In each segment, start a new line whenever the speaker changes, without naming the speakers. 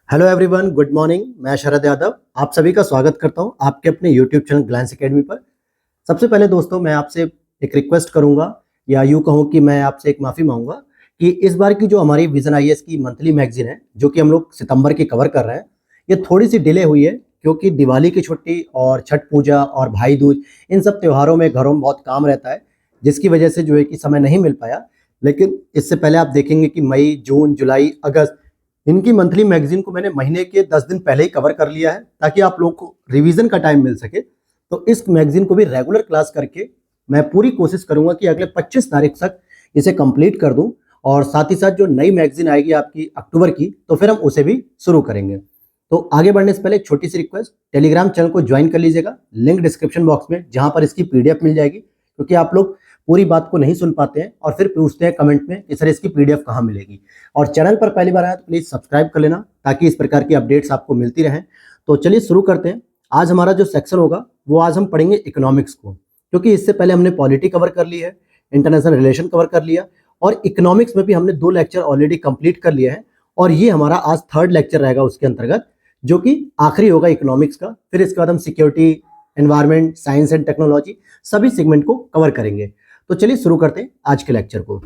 Hello everyone, good morning. मैं शरद यादव आप सभी का स्वागत करता हूं आपके अपने यूट्यूब चैनल ग्लैंस एकेडमी पर। सबसे पहले दोस्तों, मैं आपसे एक रिक्वेस्ट करूंगा या यूं कहूं कि मैं आपसे एक माफ़ी मांगूंगा कि इस बार की जो हमारी विजन आईएएस की मंथली मैगजीन है, जो कि हम लोग सितंबर की कवर कर रहे हैं, ये थोड़ी सी डिले हुई है क्योंकि दिवाली की छुट्टी और छठ पूजा और भाई दूज, इन सब त्योहारों में घरों में बहुत काम रहता है, जिसकी वजह से जो है कि समय नहीं मिल पाया। लेकिन इससे पहले आप देखेंगे कि मई, जून, जुलाई, अगस्त, इनकी मंथली मैगजीन को मैंने महीने के 10 दिन पहले ही कवर कर लिया है ताकि आप लोगों को रिवीजन का टाइम मिल सके। तो इस मैगजीन को भी रेगुलर क्लास करके मैं पूरी कोशिश करूंगा कि अगले 25 तारीख तक इसे कंप्लीट कर दूं, और साथ ही साथ जो नई मैगजीन आएगी आपकी अक्टूबर की, तो फिर हम उसे भी शुरू करेंगे। तो आगे बढ़ने से पहले एक छोटी सी रिक्वेस्ट, टेलीग्राम चैनल को ज्वाइन कर लीजिएगा, लिंक डिस्क्रिप्शन बॉक्स में, जहां पर इसकी पीडीएफ मिल जाएगी, क्योंकि आप लोग पूरी बात को नहीं सुन पाते हैं और फिर पूछते हैं कमेंट में कि सर इसकी पीडीएफ कहाँ मिलेगी। और चैनल पर पहली बार आया तो प्लीज सब्सक्राइब कर लेना ताकि इस प्रकार की अपडेट्स आपको मिलती रहें। तो चलिए शुरू करते हैं। आज हमारा जो सेक्शन होगा वो आज हम पढ़ेंगे इकोनॉमिक्स को, क्योंकि इससे पहले हमने पॉलिटी कवर कर ली है, इंटरनेशनल रिलेशन कवर कर लिया, और इकोनॉमिक्स में भी हमने 2 लेक्चर ऑलरेडी कंप्लीट कर लिए हैं, और ये हमारा आज 3rd लेक्चर रहेगा उसके अंतर्गत, जो कि आखिरी होगा इकोनॉमिक्स का। फिर इसके बाद हम security, environment, science and technology, सभी सेगमेंट को कवर करेंगे। तो चलिए शुरू करते हैं आज के लेक्चर को।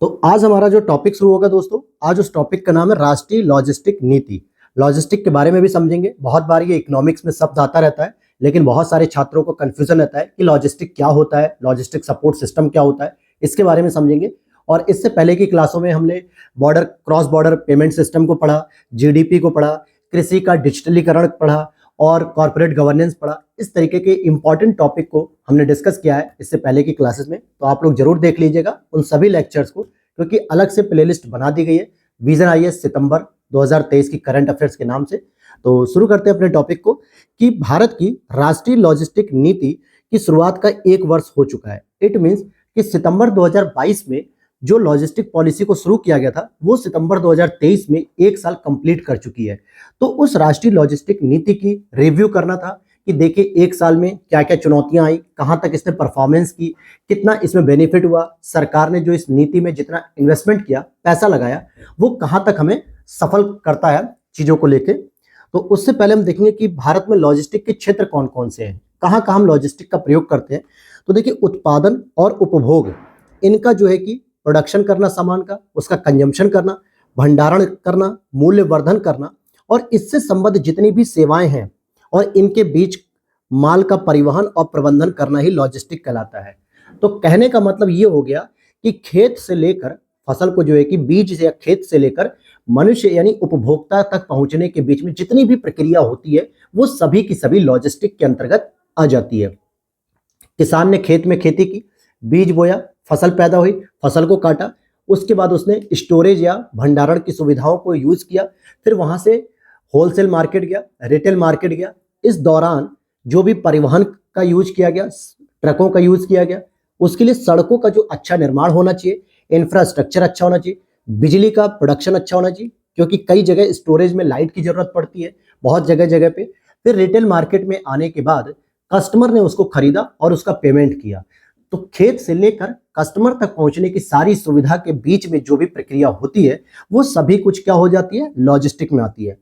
तो आज हमारा जो टॉपिक शुरू होगा दोस्तों, आज उस टॉपिक का नाम है राष्ट्रीय लॉजिस्टिक नीति। लॉजिस्टिक के बारे में भी समझेंगे। बहुत बार ये इकोनॉमिक्स में शब्द आता रहता है, लेकिन बहुत सारे छात्रों को कंफ्यूजन रहता है कि लॉजिस्टिक क्या होता है, लॉजिस्टिक सपोर्ट सिस्टम क्या होता है, इसके बारे में समझेंगे। और इससे पहले की क्लासों में हमने क्रॉस बॉर्डर पेमेंट सिस्टम को पढ़ा, जीडीपी को पढ़ा, कृषि का डिजिटलीकरण पढ़ा और कॉर्पोरेट गवर्नेंस पढ़ा। इस तरीके के इंपॉर्टेंट टॉपिक को हमने डिस्कस किया है इससे पहले की क्लासेस में, तो आप लोग जरूर देख लीजिएगा उन सभी लेक्चर्स को, क्योंकि अलग से प्लेलिस्ट बना दी गई है विजन आईएएस सितंबर 2023 की करंट अफेयर्स के नाम से। तो शुरू करते हैं अपने टॉपिक को कि भारत की राष्ट्रीय लॉजिस्टिक नीति की शुरुआत का 1 वर्ष हो चुका है। इट मीन्स कि सितंबर 2022 में जो लॉजिस्टिक पॉलिसी को शुरू किया गया था, वो सितंबर 2023 में 1 साल कंप्लीट कर चुकी है। तो उस राष्ट्रीय लॉजिस्टिक नीति की रिव्यू करना था कि देखिए 1 साल में क्या क्या चुनौतियां आई, कहां तक इसने परफॉर्मेंस की, कितना इसमें बेनिफिट हुआ, सरकार ने जो इस नीति में जितना इन्वेस्टमेंट किया, पैसा लगाया, वो कहां तक हमें सफल करता है चीजों को लेके। तो उससे पहले हम देखेंगे कि भारत में लॉजिस्टिक के क्षेत्र कौन कौन से हैं, कहां कहां हम लॉजिस्टिक का प्रयोग करते हैं। तो देखिए, उत्पादन और उपभोग, इनका जो है कि प्रोडक्शन करना सामान का, उसका कंजम्पशन करना, भंडारण करना, मूल्य वर्धन करना, और इससे संबद्ध जितनी भी सेवाएं हैं और इनके बीच माल का परिवहन और प्रबंधन करना ही लॉजिस्टिक कहलाता है। तो कहने का मतलब ये हो गया कि खेत से लेकर फसल को जो है कि बीज या खेत से लेकर मनुष्य यानी उपभोक्ता तक पहुंचने के बीच में जितनी भी प्रक्रिया होती है, वो सभी की सभी लॉजिस्टिक के अंतर्गत आ जाती है। किसान ने खेत में खेती की, बीज बोया, फसल पैदा हुई, फसल को काटा, उसके बाद उसने स्टोरेज या भंडारण की सुविधाओं को यूज किया, फिर वहां से होलसेल मार्केट गया, रिटेल मार्केट गया। इस दौरान जो भी परिवहन का यूज किया गया, ट्रकों का यूज किया गया, उसके लिए सड़कों का जो अच्छा निर्माण होना चाहिए, इंफ्रास्ट्रक्चर अच्छा होना चाहिए, बिजली का प्रोडक्शन अच्छा होना चाहिए, क्योंकि कई जगह स्टोरेज में लाइट की जरूरत पड़ती है, बहुत जगह जगह पे। फिर रिटेल मार्केट में आने के बाद कस्टमर ने उसको खरीदा और उसका पेमेंट किया। तो खेत से लेकर कस्टमर तक पहुंचने की सारी सुविधा के बीच में जो भी प्रक्रिया होती है, वो सभी कुछ क्या हो जाती है, लॉजिस्टिक में आती है।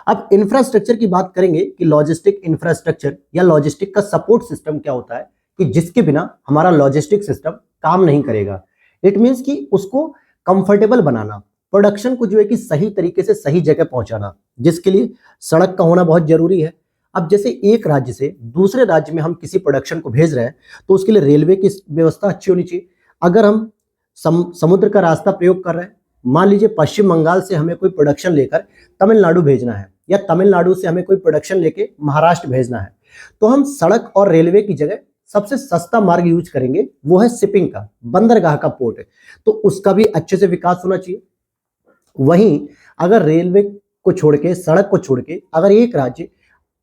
अब इंफ्रास्ट्रक्चर की बात करेंगे कि लॉजिस्टिक इंफ्रास्ट्रक्चर या लॉजिस्टिक का सपोर्ट सिस्टम क्या होता है, कि जिसके बिना हमारा लॉजिस्टिक सिस्टम काम नहीं करेगा। इट मीन्स कि उसको कंफर्टेबल बनाना, प्रोडक्शन को जो है कि सही तरीके से सही जगह पहुंचाना, जिसके लिए सड़क का होना बहुत जरूरी है। अब जैसे एक राज्य से दूसरे राज्य में हम किसी प्रोडक्शन को भेज रहे हैं, तो उसके लिए रेलवे की व्यवस्था अच्छी होनी चाहिए। अगर हम समुद्र का रास्ता प्रयोग कर रहे हैं, मान लीजिए पश्चिम बंगाल से हमें कोई प्रोडक्शन लेकर तमिलनाडु भेजना है, या तमिलनाडु से हमें कोई प्रोडक्शन लेके महाराष्ट्र भेजना है, तो हम सड़क और रेलवे की जगह सबसे सस्ता मार्ग यूज करेंगे, वो है शिपिंग का, बंदरगाह का, पोर्ट है, तो उसका भी अच्छे से विकास होना चाहिए। वहीं अगर रेलवे को छोड़ के, सड़क को छोड़ के, अगर एक राज्य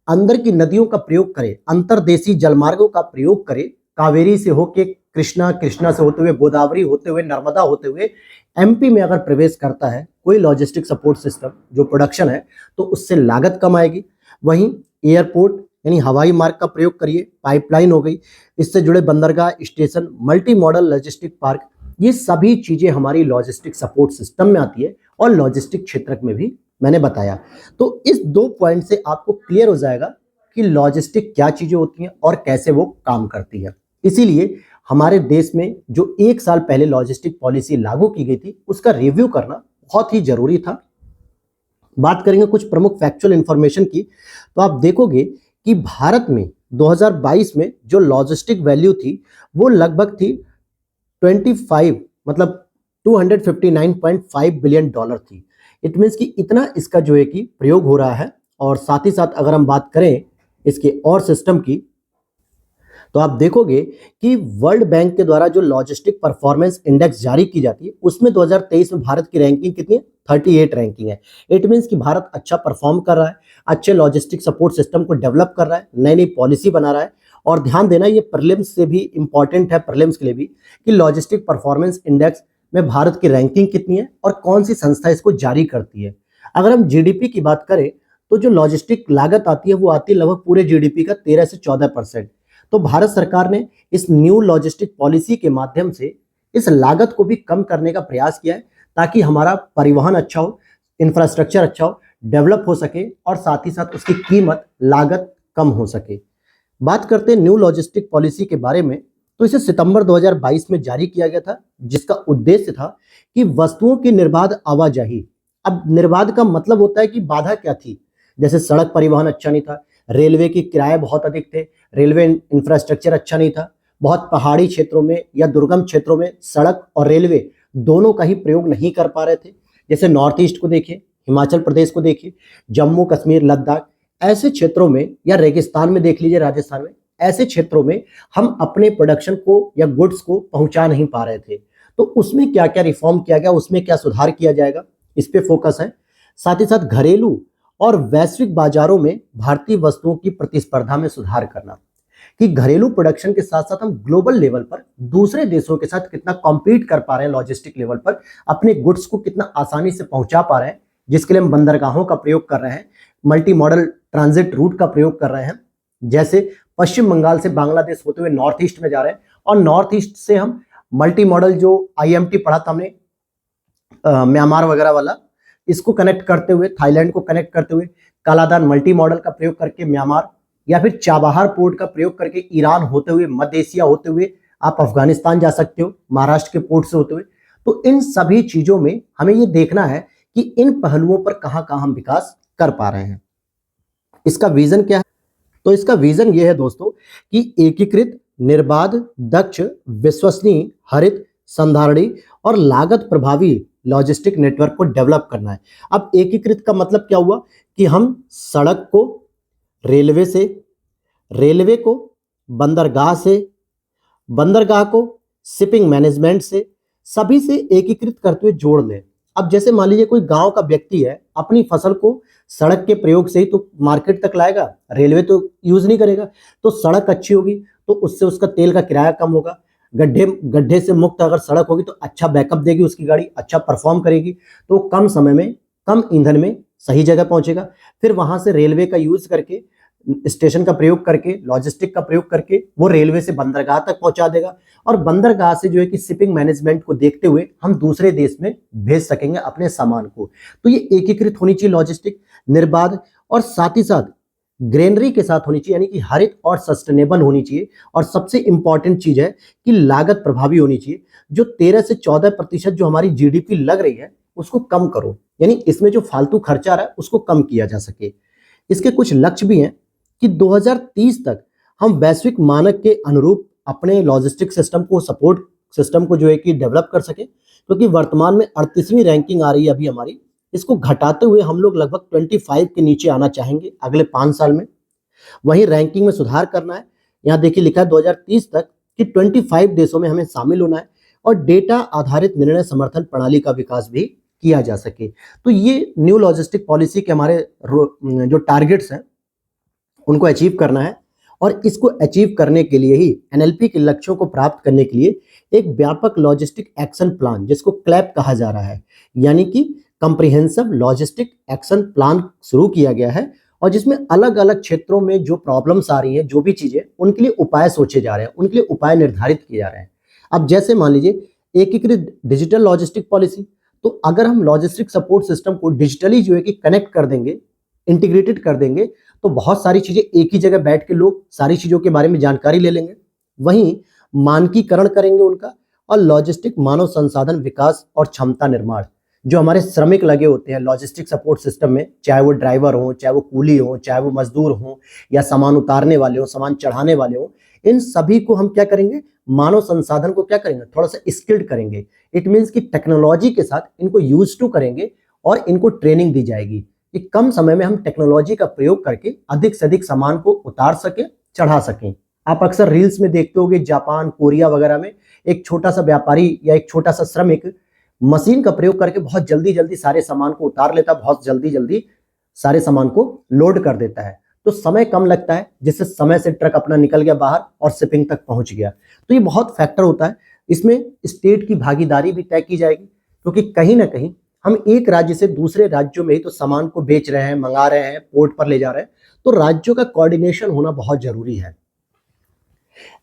अंदर की नदियों का प्रयोग करे, अंतर्देशीय जलमार्गों का प्रयोग करे, कावेरी से होके कृष्णा, कृष्णा से होते हुए गोदावरी, होते हुए नर्मदा, होते हुए एमपी में अगर प्रवेश करता है कोई लॉजिस्टिक सपोर्ट सिस्टम जो प्रोडक्शन है, तो उससे लागत कम आएगी। वहीं एयरपोर्ट यानी हवाई मार्ग का प्रयोग करिए, पाइपलाइन हो गई, इससे जुड़े बंदरगाह, station, multi modal logistic park, ये सभी चीजें हमारी लॉजिस्टिक सपोर्ट सिस्टम में आती है और लॉजिस्टिक क्षेत्र में भी मैंने बताया। तो इस 2 पॉइंट से आपको क्लियर हो जाएगा कि लॉजिस्टिक क्या चीजें होती हैं और कैसे वो काम करती है। इसीलिए हमारे देश में जो 1 साल पहले लॉजिस्टिक पॉलिसी लागू की गई थी, उसका रिव्यू करना बहुत ही जरूरी था। बात करेंगे कुछ प्रमुख फैक्चुअल इंफॉर्मेशन की, तो आप देखोगे कि भारत में 2022 में जो लॉजिस्टिक वैल्यू थी वो लगभग थी 25 मतलब 259.5 बिलियन डॉलर थी। इट मीन्स कि इतना इसका जो है कि प्रयोग हो रहा है। और साथ ही साथ अगर हम बात करें इसके और सिस्टम की, तो आप देखोगे कि वर्ल्ड बैंक के द्वारा जो लॉजिस्टिक परफॉर्मेंस इंडेक्स जारी की जाती है उसमें 2023 में भारत की रैंकिंग कितनी है? 38 रैंकिंग है। इट मीन्स कि भारत अच्छा परफॉर्म कर रहा है, अच्छे लॉजिस्टिक सपोर्ट सिस्टम को डेवलप कर रहा है, नई नई पॉलिसी बना रहा है। और ध्यान देना ये प्रीलिम्स से भी इंपॉर्टेंट है, प्रीलिम्स के लिए भी, कि लॉजिस्टिक परफॉर्मेंस इंडेक्स में भारत की रैंकिंग कितनी है और कौन सी संस्था इसको जारी करती है। अगर हम जीडीपी की बात करें तो जो लॉजिस्टिक लागत आती है वो आती है लगभग पूरे जीडीपी का 13 से 14%। तो भारत सरकार ने इस न्यू लॉजिस्टिक पॉलिसी के माध्यम से इस लागत को भी कम करने का प्रयास किया है, ताकि हमारा परिवहन अच्छा हो, इंफ्रास्ट्रक्चर अच्छा हो, डेवलप हो सके और साथ ही साथ उसकी कीमत लागत कम हो सके। बात करते हैं न्यू लॉजिस्टिक पॉलिसी के बारे में, तो इसे सितंबर 2022 में जारी किया गया था, जिसका उद्देश्य था कि वस्तुओं की निर्बाध आवाजाही। अब निर्बाध का मतलब होता है कि बाधा क्या थी, जैसे सड़क परिवहन अच्छा नहीं था, रेलवे की किराए बहुत अधिक थे, रेलवे इंफ्रास्ट्रक्चर अच्छा नहीं था, बहुत पहाड़ी क्षेत्रों में या दुर्गम क्षेत्रों में सड़क और रेलवे दोनों का ही प्रयोग नहीं कर पा रहे थे। जैसे नॉर्थ ईस्ट को देखिए, हिमाचल प्रदेश को देखिए, जम्मू कश्मीर, लद्दाख, ऐसे क्षेत्रों में, या रेगिस्तान में देख लीजिए राजस्थान में, ऐसे क्षेत्रों में हम अपने प्रोडक्शन को या गुड्स को पहुंचा नहीं पा रहे थे। तो उसमें क्या क्या रिफॉर्म किया गया, उसमें क्या सुधार किया जाएगा, इस पे फोकस है। साथ ही साथ घरेलू और वैश्विक बाजारों में भारतीय वस्तुओं की प्रतिस्पर्धा में सुधार करना, कि घरेलू प्रोडक्शन के साथ साथ हम ग्लोबल लेवल पर दूसरे देशों के साथ कितना कॉम्पीट कर पा रहे हैं, लॉजिस्टिक लेवल पर अपने गुड्स को कितना आसानी से पहुंचा पा रहे हैं, जिसके लिए हम बंदरगाहों का प्रयोग कर रहे हैं, मल्टी मॉडल ट्रांजिट रूट का प्रयोग कर रहे हैं। जैसे पश्चिम बंगाल से बांग्लादेश होते हुए नॉर्थ ईस्ट में जा रहे हैं, और नॉर्थ ईस्ट से हम मल्टी मॉडल, जो आईएमटी पढ़ा था हमने म्यांमार वगैरह वाला, इसको कनेक्ट करते हुए, थाईलैंड को कनेक्ट करते हुए कालादान मल्टी मॉडल का प्रयोग करके म्यांमार, या फिर चाबहार पोर्ट का प्रयोग करके ईरान होते हुए, मध्य एशिया होते हुए आप अफगानिस्तान जा सकते हो, महाराष्ट्र के पोर्ट से होते हुए। तो इन सभी चीजों में हमें ये देखना है कि इन पहलुओं पर कहां कहां हम विकास कर पा रहे हैं। इसका विजन क्या है? तो इसका विजन ये है दोस्तों कि एकीकृत, निर्बाध, दक्ष, विश्वसनीय, हरित, संधारणी और लागत प्रभावी लॉजिस्टिक नेटवर्क को डेवलप करना है। अब एकीकृत का मतलब क्या हुआ कि हम सड़क को रेलवे से, रेलवे को बंदरगाह से, बंदरगाह को शिपिंग मैनेजमेंट से, सभी से एकीकृत करते हुए जोड़ लें। अब जैसे मान लीजिए कोई गांव का व्यक्ति है, अपनी फसल को सड़क के प्रयोग से ही तो मार्केट तक लाएगा, रेलवे तो यूज नहीं करेगा। तो सड़क अच्छी होगी तो उससे उसका तेल का किराया कम होगा, गड्ढे से मुक्त अगर सड़क होगी तो अच्छा बैकअप देगी उसकी गाड़ी, अच्छा परफॉर्म करेगी, तो कम समय में, कम ईंधन में सही जगह पहुंचेगा। फिर वहां से रेलवे का यूज करके, स्टेशन का प्रयोग करके, लॉजिस्टिक का प्रयोग करके वो रेलवे से बंदरगाह तक पहुंचा देगा, और बंदरगाह से जो है कि शिपिंग मैनेजमेंट को देखते हुए हम दूसरे देश में भेज सकेंगे अपने सामान को। तो ये एकीकृत होनी चाहिए लॉजिस्टिक, निर्बाध, और साथ ही साथ ग्रेनरी के साथ होनी चाहिए, यानी कि हरित और सस्टेनेबल होनी चाहिए। और सबसे इंपॉर्टेंट चीज है कि लागत प्रभावी होनी चाहिए। जो 13 से 14% जो हमारी जीडीपी लग रही है उसको कम करो, यानी इसमें जो फालतू खर्चा आ रहा है उसको कम किया जा सके। इसके कुछ लक्ष्य भी हैं कि 2030 तक हम वैश्विक मानक के अनुरूप अपने लॉजिस्टिक सिस्टम को, सपोर्ट सिस्टम को जो है कि डेवलप कर सके, क्योंकि वर्तमान में 38वीं रैंकिंग आ रही है अभी हमारी। इसको घटाते हुए हम लोग लगभग 25 के नीचे आना चाहेंगे अगले 5 साल में। वहीं रैंकिंग में सुधार करना है। यहाँ देखिए लिखा है 2030 तक कि 25 देशों में हमें शामिल होना है, और डेटा आधारित निर्णय समर्थन प्रणाली का विकास भी किया जा सके। तो ये न्यू लॉजिस्टिक पॉलिसी के हमारे जो टारगेट्स हैं उनको अचीव करना है, और इसको अचीव करने के लिए ही एनएलपी के लक्ष्यों को प्राप्त करने के लिए एक व्यापक लॉजिस्टिक एक्शन प्लान, जिसको क्लैप कहा जा रहा है, यानी कि कंप्रिहेंसिव लॉजिस्टिक एक्शन प्लान शुरू किया गया है, और जिसमें अलग अलग क्षेत्रों में जो प्रॉब्लम्स आ रही हैं, जो भी चीजें, उनके लिए उपाय सोचे जा रहे हैं, उनके लिए उपाय निर्धारित किए जा रहे हैं। अब जैसे मान लीजिए एकीकृत डिजिटल लॉजिस्टिक पॉलिसी, तो अगर हम लॉजिस्टिक सपोर्ट सिस्टम को डिजिटली जो है कि कनेक्ट कर देंगे, इंटीग्रेटेड कर देंगे, तो बहुत सारी चीजें एक ही जगह बैठ के लोग सारी चीजों के बारे में जानकारी ले लेंगे। वहीं मानकीकरण करेंगे उनका, और लॉजिस्टिक मानव संसाधन विकास और क्षमता निर्माण, जो हमारे श्रमिक लगे होते हैं लॉजिस्टिक सपोर्ट सिस्टम में, चाहे वो ड्राइवर हो, चाहे वो कूली हो, चाहे वो मजदूर हो, या सामान उतारने वाले हो, सामान चढ़ाने वाले हो, इन सभी को हम क्या करेंगे, मानव संसाधन को क्या करेंगे, थोड़ा सा स्किल्ड करेंगे। इट मीन्स कि टेक्नोलॉजी के साथ इनको यूज टू करेंगे और इनको ट्रेनिंग दी जाएगी कि कम समय में हम टेक्नोलॉजी का प्रयोग करके अधिक से अधिक सामान को उतार सके, चढ़ा सकें। आप अक्सर रील्स में देखते होंगे जापान, कोरिया वगैरह में एक छोटा सा व्यापारी या एक छोटा सा श्रमिक मशीन का प्रयोग करके बहुत जल्दी जल्दी सारे सामान को उतार लेता है, बहुत जल्दी जल्दी सारे सामान को लोड कर देता है, तो समय कम लगता है, जिससे समय से ट्रक अपना निकल गया बाहर और शिपिंग तक पहुंच गया। तो ये बहुत फैक्टर होता है। इसमें स्टेट की भागीदारी भी तय की जाएगी, क्योंकि कहीं ना कहीं हम एक राज्य से दूसरे राज्यों में ही तो सामान को बेच रहे हैं, मंगा रहे हैं, पोर्ट पर ले जा रहे हैं, तो राज्यों का कोऑर्डिनेशन होना बहुत जरूरी है।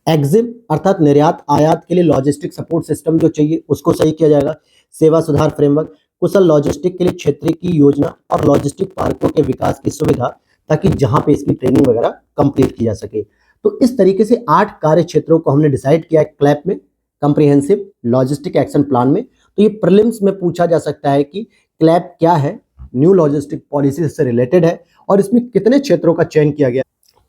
एग्जिम अर्थात निर्यात आयात के लिए लॉजिस्टिक सपोर्ट सिस्टम जो चाहिए उसको सही किया जाएगा। सेवा सुधार फ्रेमवर्क, कुशल लॉजिस्टिक के लिए क्षेत्रीय की योजना और लॉजिस्टिक पार्कों के विकास की सुविधा, ताकि जहां पे इसकी ट्रेनिंग वगैरह कंप्लीट की जा सके। तो इस तरीके से 8 कार्य क्षेत्रों को हमने डिसाइड किया है क्लैप में, कॉम्प्रिहेंसिव लॉजिस्टिक एक्शन प्लान में। तो ये प्रीलिम्स में पूछा जा सकता है कि क्लैप क्या है, न्यू लॉजिस्टिक पॉलिसी से रिलेटेड है और इसमें कितने क्षेत्रों का चयन किया गया।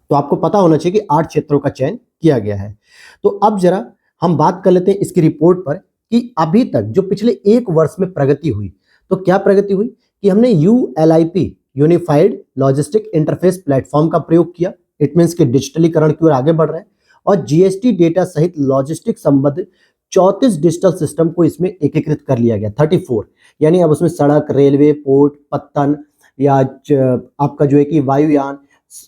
तो आपको पता होना चाहिए कि 8 क्षेत्रों का चयन किया गया है। तो अब जरा हम बात कर लेते हैं इसकी रिपोर्ट पर कि अभी तक जो पिछले 1 वर्ष में प्रगति हुई, तो क्या प्रगति हुई कि हमने ULIP unified logistic interface platform का प्रयोग किया। इट मीन्स कि डिजिटलीकरण की ओर आगे बढ़ रहे हैं और GST डेटा सहित लॉजिस्टिक संबंधित 34 डिजिटल सिस्टम को इसमें एकीकृत कर लिया गया। 34 यानी अब उसमें सड़क, रेलवे, पोर्ट, पत्तन या आपका जो है कि वायुयान,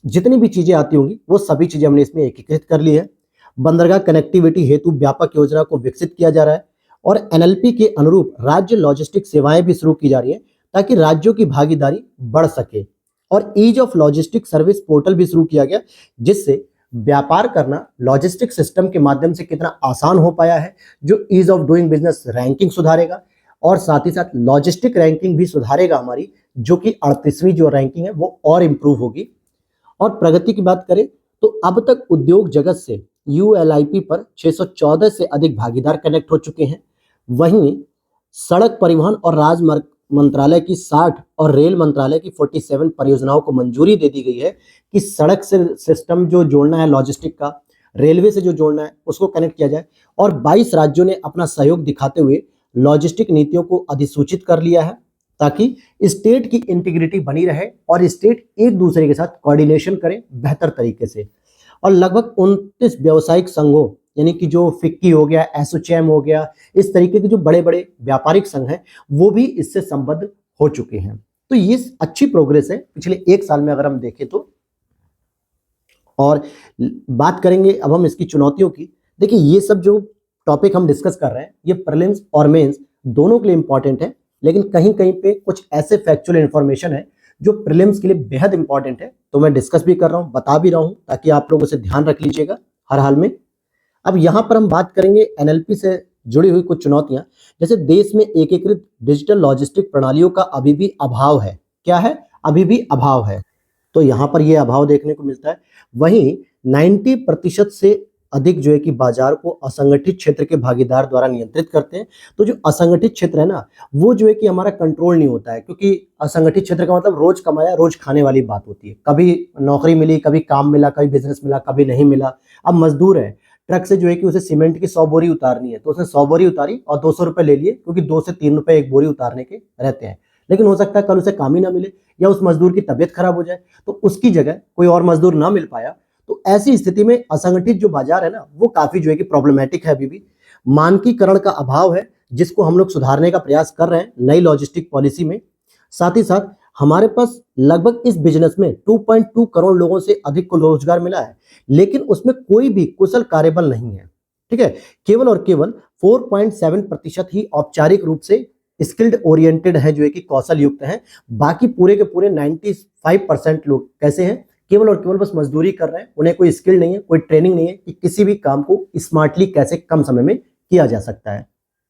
जितनी भी चीजें आती होंगी वो सभी चीजें हमने इसमें एकीकृत कर ली है। बंदरगाह कनेक्टिविटी हेतु व्यापक योजना को विकसित किया जा रहा है और NLP के अनुरूप राज्य लॉजिस्टिक सेवाएं भी शुरू की जा रही है, ताकि राज्यों की भागीदारी बढ़ सके। और ease of logistic service portal भी शुरू किया गया, जिससे व्यापार करना लॉजिस्टिक सिस्टम के माध्यम से कितना आसान हो पाया है, जो ease of doing business ranking सुधारेगा और साथ ही साथ लॉजिस्टिक रैंकिंग भी सुधारेगा हमारी, जो कि 38वीं जो रैंकिंग है वो और इंप्रूव होगी। और प्रगति की बात करें तो अब तक उद्योग जगत से ULIP पर 614 से अधिक भागीदार कनेक्ट हो चुके हैं। वहीं सड़क परिवहन और राजमार्ग मंत्रालय की 60 और रेल मंत्रालय की 47 परियोजनाओं को मंजूरी दे दी गई है कि सड़क से सिस्टम जो जोड़ना है लॉजिस्टिक का, रेलवे से जो जोड़ना है उसको कनेक्ट किया जाए। और 22 राज्यों ने अपना सहयोग दिखाते हुए लॉजिस्टिक नीतियों को अधिसूचित कर लिया है, ताकि स्टेट की इंटीग्रिटी बनी रहे और स्टेट एक दूसरे के साथ कोऑर्डिनेशन करें बेहतर तरीके से। और लगभग 29 व्यावसायिक संघों, यानी कि जो फिक्की हो गया, एसोचैम हो गया, इस तरीके के जो बड़े बड़े व्यापारिक संघ हैं वो भी इससे संबद्ध हो चुके हैं। तो ये अच्छी प्रोग्रेस है पिछले 1 साल में अगर हम देखें तो। और बात करेंगे अब हम इसकी चुनौतियों की। देखिए, ये सब जो टॉपिक हम डिस्कस कर रहे हैं ये प्रीलिम्स और मेंस दोनों के लिए इंपॉर्टेंट है, लेकिन कहीं कहीं पे कुछ ऐसे फैक्चुअल इंफॉर्मेशन है जो प्रीलिम्स के लिए बेहद इंपॉर्टेंट है, तो मैं डिस्कस भी कर रहा हूं, बता भी रहा हूं, ताकि आप लोगों से ध्यान रख लीजिएगा हर हाल में। अब यहां पर हम बात करेंगे NLP से जुड़ी हुई कुछ चुनौतियां, जैसे देश में एकीकृत डिजिटल लॉजिस्टिक प्रणालियों का अभी भी अभाव है। क्या है? अभी भी अभाव है। तो यहां पर यह अभाव देखने को मिलता है। वहीं 90% से अधिक जो है कि बाजार को असंगठित क्षेत्र के भागीदार द्वारा नियंत्रित करते हैं। तो जो असंगठित क्षेत्र है ना, वो जो है कि हमारा कंट्रोल नहीं होता है, क्योंकि असंगठित क्षेत्र का मतलब रोज कमाया रोज खाने वाली बात होती है। कभी नौकरी मिली, कभी काम मिला, कभी बिजनेस मिला, कभी नहीं मिला। अब मजदूर है, ट्रक से जो है कि उसे सीमेंट की 100 बोरी उतारनी है, तो उसने 100 बोरी उतारी और 200 रुपए ले लिए, क्योंकि 2 से 3 रुपए एक बोरी उतारने के रहते हैं। लेकिन हो सकता है कल उसे काम ही ना मिले या उस मजदूर की तबीयत खराब हो जाए, तो उसकी जगह कोई और मजदूर ना मिल पाया। तो ऐसी स्थिति में असंगठित जो बाजार है ना, वो काफी जो है कि प्रॉब्लमेटिक है। अभी भी मानकीकरण का अभाव है, जिसको हम लोग सुधारने का प्रयास कर रहे हैं नई लॉजिस्टिक पॉलिसी में। साथ ही साथ हमारे पास लगभग इस बिजनेस में 2.2 करोड़ लोगों से अधिक को रोजगार मिला है, लेकिन उसमें कोई भी कुशल कार्यबल नहीं है। ठीक है, केवल और केवल 4.7% ही औपचारिक रूप से स्किल्ड ओरिएंटेड है, जो है कि कौशल युक्त हैं। बाकी पूरे के पूरे 95% लोग कैसे हैं? केवल और केवल बस मजदूरी कर रहे हैं, उन्हें कोई स्किल नहीं है, कोई ट्रेनिंग नहीं है कि किसी भी काम को स्मार्टली कैसे कम समय में किया जा सकता है।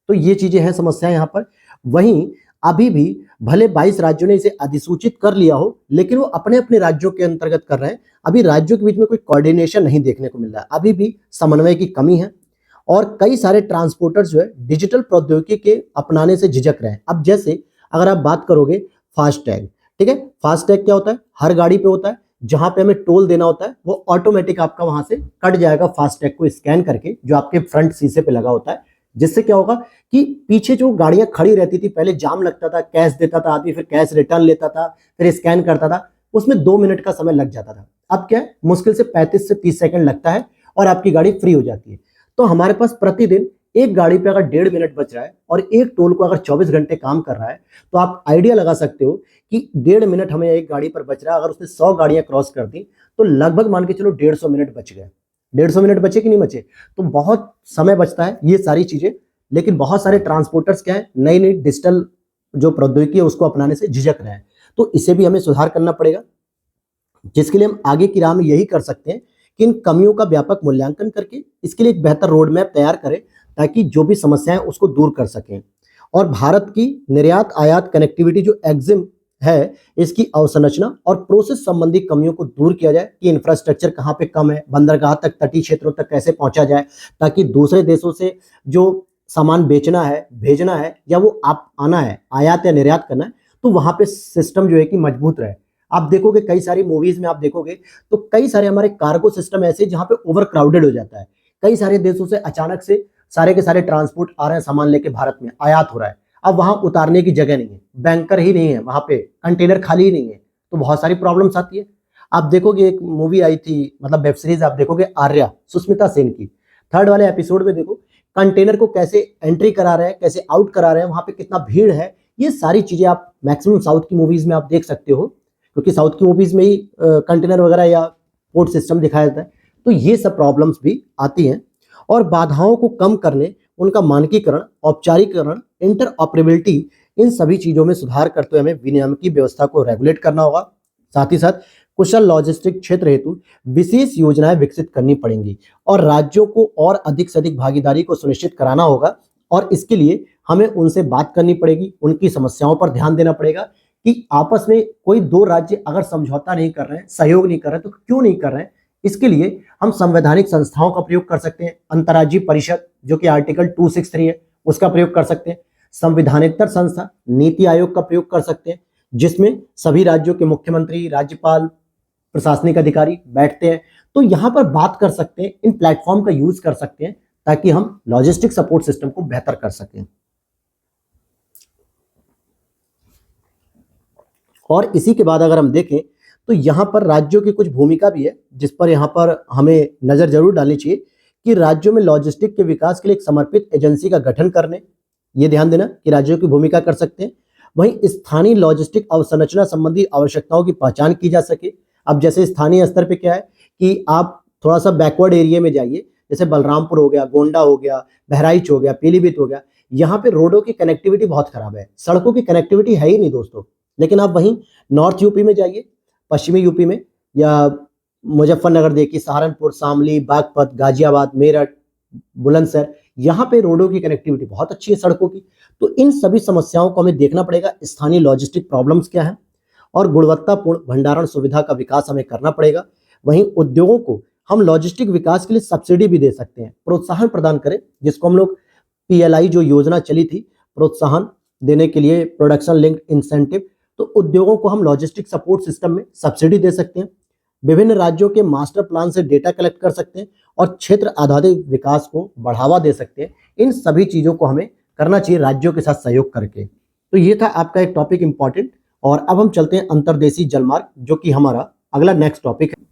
तो ये चीजें हैं, समस्या यहाँ पर। वहीं अभी भी भले 22 राज्यों ने इसे अधिसूचित कर लिया हो, लेकिन वो अपने अपने राज्यों के अंतर्गत कर रहे हैं। अभी राज्यों के बीच में कोई कोऑर्डिनेशन नहीं देखने को मिल रहा है, अभी भी समन्वय की कमी है। और कई सारे ट्रांसपोर्टर्स जो है डिजिटल प्रौद्योगिकी के अपनाने से झिझक रहे हैं। अब जैसे अगर आप बात करोगे फास्टैग, ठीक है, फास्टैग क्या होता है? हर गाड़ी पे होता है, जहां पे हमें टोल देना होता है वो ऑटोमेटिक आपका वहां से कट जाएगा फास्टैग को स्कैन करके, जो आपके फ्रंट शीशे पे लगा होता है। जिससे क्या होगा कि पीछे जो गाड़ियां खड़ी रहती थी, पहले जाम लगता था, कैश देता था आदमी, फिर कैश रिटर्न लेता था, फिर स्कैन करता था, उसमें 2 मिनट का समय लग जाता था। अब क्या है, मुश्किल से 35 से 30 सेकंड लगता है और आपकी गाड़ी फ्री हो जाती है। तो हमारे पास प्रतिदिन एक गाड़ी पे अगर 1.5 मिनट बच रहा है और एक टोल को अगर 24 घंटे काम कर रहा है, तो आप आइडिया लगा सकते हो कि 1.5 मिनट हमें एक गाड़ी पर बच रहा है। अगर उसने 100 गाड़ियां क्रॉस कर दी तो लगभग मान के चलो 150 मिनट बच गए। 150 मिनट बचे कि नहीं बचे? तो बहुत समय बचता है ये सारी चीजें। लेकिन बहुत सारे ट्रांसपोर्टर्स क्या है, नई नई डिजिटल जो प्रौद्योगिकी है उसको अपनाने से झिझक रहे हैं। तो इसे भी हमें सुधार करना पड़ेगा, जिसके लिए हम आगे की राह में यही कर सकते हैं कि इन कमियों का व्यापक मूल्यांकन करके इसके लिए एक बेहतर रोड मैप तैयार करें, ताकि जो भी समस्याएं उसको दूर कर सकें। और भारत की निर्यात आयात कनेक्टिविटी जो एग्जिम है, इसकी अवसंरचना और प्रोसेस संबंधी कमियों को दूर किया जाए कि इंफ्रास्ट्रक्चर कहाँ पे कम है, बंदरगाह तक, तटीय क्षेत्रों तक कैसे पहुंचा जाए, ताकि दूसरे देशों से जो सामान बेचना है, भेजना है, या वो आप आना है, आयात या निर्यात करना है, तो वहां पे सिस्टम जो है कि मजबूत रहे। आप देखोगे कई सारी मूवीज में आप देखोगे तो कई सारे हमारे कार्गो सिस्टम ऐसे जहां पे ओवर क्राउडेड हो जाता है। कई सारे देशों से अचानक से सारे के सारे ट्रांसपोर्ट आ रहे हैं, सामान लेके भारत में आयात हो रहा है। अब वहां उतारने की जगह नहीं है, बैंकर ही नहीं है वहां पे, कंटेनर खाली ही नहीं है, तो बहुत सारी प्रॉब्लम्स आती है। आप देखोगे एक मूवी आई थी, मतलब वेब सीरीज आप देखोगे आर्या, सुष्मिता सेन की, 3rd वाले एपिसोड में देखो कंटेनर को कैसे एंट्री करा रहे हैं, कैसे आउट करा रहे हैं, वहां पे कितना भीड़ है। ये सारी चीजें आप मैक्सिमम साउथ की मूवीज में आप देख सकते हो, क्योंकि साउथ की मूवीज में ही कंटेनर वगैरह या पोर्ट सिस्टम दिखाया जाता है। तो ये सब प्रॉब्लम्स भी आती हैं। और बाधाओं को कम करने, उनका मानकीकरण, औपचारिकरण, इंटर ऑपरेबिलिटी, इन सभी चीजों में सुधार करते हुए हमें विनियामकी व्यवस्था को रेगुलेट करना होगा। साथ ही साथ कुशल लॉजिस्टिक क्षेत्र हेतु विशेष योजनाएं विकसित करनी पड़ेंगी और राज्यों को और अधिक से अधिक भागीदारी को सुनिश्चित कराना होगा। और इसके लिए हमें उनसे बात करनी पड़ेगी, उनकी समस्याओं पर ध्यान देना पड़ेगा कि आपस में कोई दो राज्य अगर समझौता नहीं कर रहे हैं, सहयोग नहीं कर रहे हैं, तो क्यों नहीं कर रहे हैं। इसके लिए हम संवैधानिक संस्थाओं का प्रयोग कर सकते हैं, अंतर्राज्यीय परिषद जो कि आर्टिकल 263 है उसका प्रयोग कर सकते हैं, संविधानेतर संस्था, नीति आयोग का प्रयोग कर सकते हैं, जिसमें सभी राज्यों के मुख्यमंत्री, राज्यपाल, प्रशासनिक अधिकारी बैठते हैं। तो यहाँ पर बात कर सकते हैं, इन प्लेटफॉर्म का यूज कर सकते हैं, ताकि हम लॉजिस्टिक सपोर्ट सिस्टम को बेहतर कर सकें। और इसी के बाद अगर हम देखें तो यहाँ पर राज्यों की कुछ भूमिका भी है, जिस पर यहाँ पर हमें नजर जरूर डालनी चाहिए कि राज्यों में लॉजिस्टिक के विकास के लिए एक समर्पित एजेंसी का गठन करने, ये ध्यान देना कि राज्यों की भूमिका कर सकते हैं। वहीं स्थानीय लॉजिस्टिक अवसंरचना संबंधी आवश्यकताओं की पहचान की जा सके। अब जैसे स्थानीय स्तर पे क्या है कि आप थोड़ा सा बैकवर्ड एरिया में जाइए, जैसे बलरामपुर हो गया, गोंडा हो गया, बहराइच हो गया, पीलीभीत हो गया, यहाँ पे रोडों की कनेक्टिविटी बहुत खराब है, सड़कों की कनेक्टिविटी है ही नहीं दोस्तों। लेकिन आप वहीं नॉर्थ यूपी में जाइए, पश्चिमी यूपी में, या मुजफ्फरनगर देखिए, सहारनपुर, शामली, बागपत, गाजियाबाद, मेरठ, बुलंदशहर, यहाँ पे रोडों की कनेक्टिविटी बहुत अच्छी है, सड़कों की। तो इन सभी समस्याओं को हमें देखना पड़ेगा, स्थानीय लॉजिस्टिक प्रॉब्लम्स क्या है, और गुणवत्तापूर्ण भंडारण सुविधा का विकास हमें करना पड़ेगा। वहीं उद्योगों को हम लॉजिस्टिक विकास के लिए सब्सिडी भी दे सकते हैं, प्रोत्साहन प्रदान करें, जिसको हम लोग PLI जो योजना चली थी प्रोत्साहन देने के लिए, प्रोडक्शन लिंक्ड इंसेंटिव, तो उद्योगों को हम लॉजिस्टिक सपोर्ट सिस्टम में सब्सिडी दे सकते हैं। विभिन्न राज्यों के मास्टर प्लान से डेटा कलेक्ट कर सकते हैं और क्षेत्र आधारित विकास को बढ़ावा दे सकते हैं। इन सभी चीजों को हमें करना चाहिए राज्यों के साथ सहयोग करके। तो ये था आपका एक टॉपिक इंपॉर्टेंट। और अब हम चलते हैं अंतर्देशीय जलमार्ग, जो कि हमारा अगला नेक्स्ट टॉपिक है।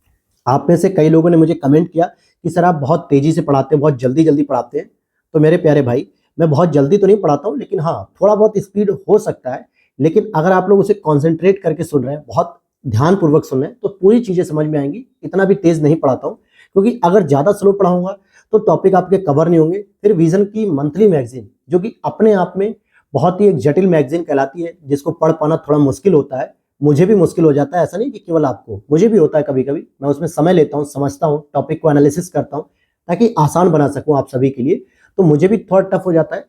आप में से कई लोगों ने मुझे कमेंट किया कि सर आप बहुत तेजी से पढ़ाते हैं, बहुत जल्दी जल्दी पढ़ाते हैं। तो मेरे प्यारे भाई, मैं बहुत जल्दी तो नहीं पढ़ाता हूँ, लेकिन हाँ थोड़ा बहुत स्पीड हो सकता है। लेकिन अगर आप लोग उसे कॉन्सेंट्रेट करके सुन रहे हैं, बहुत ध्यानपूर्वक सुन रहे हैं, तो पूरी चीजें समझ में आएंगी। इतना भी तेज नहीं पढ़ाता हूँ, क्योंकि अगर ज्यादा स्लो पढ़ाऊंगा तो टॉपिक आपके कवर नहीं होंगे। फिर विजन की मंथली मैगजीन, जो कि अपने आप में बहुत ही एक जटिल मैगजीन कहलाती है, जिसको पढ़ पाना थोड़ा मुश्किल होता है, मुझे भी मुश्किल हो जाता है, ऐसा नहीं कि केवल आपको, मुझे भी होता है कभी कभी। मैं उसमें समय लेता हूँ, समझता हूँ, टॉपिक को एनालिसिस करता हूँ, ताकि आसान बना सकूँ आप सभी के लिए। तो मुझे भी थोड़ा टफ हो जाता है।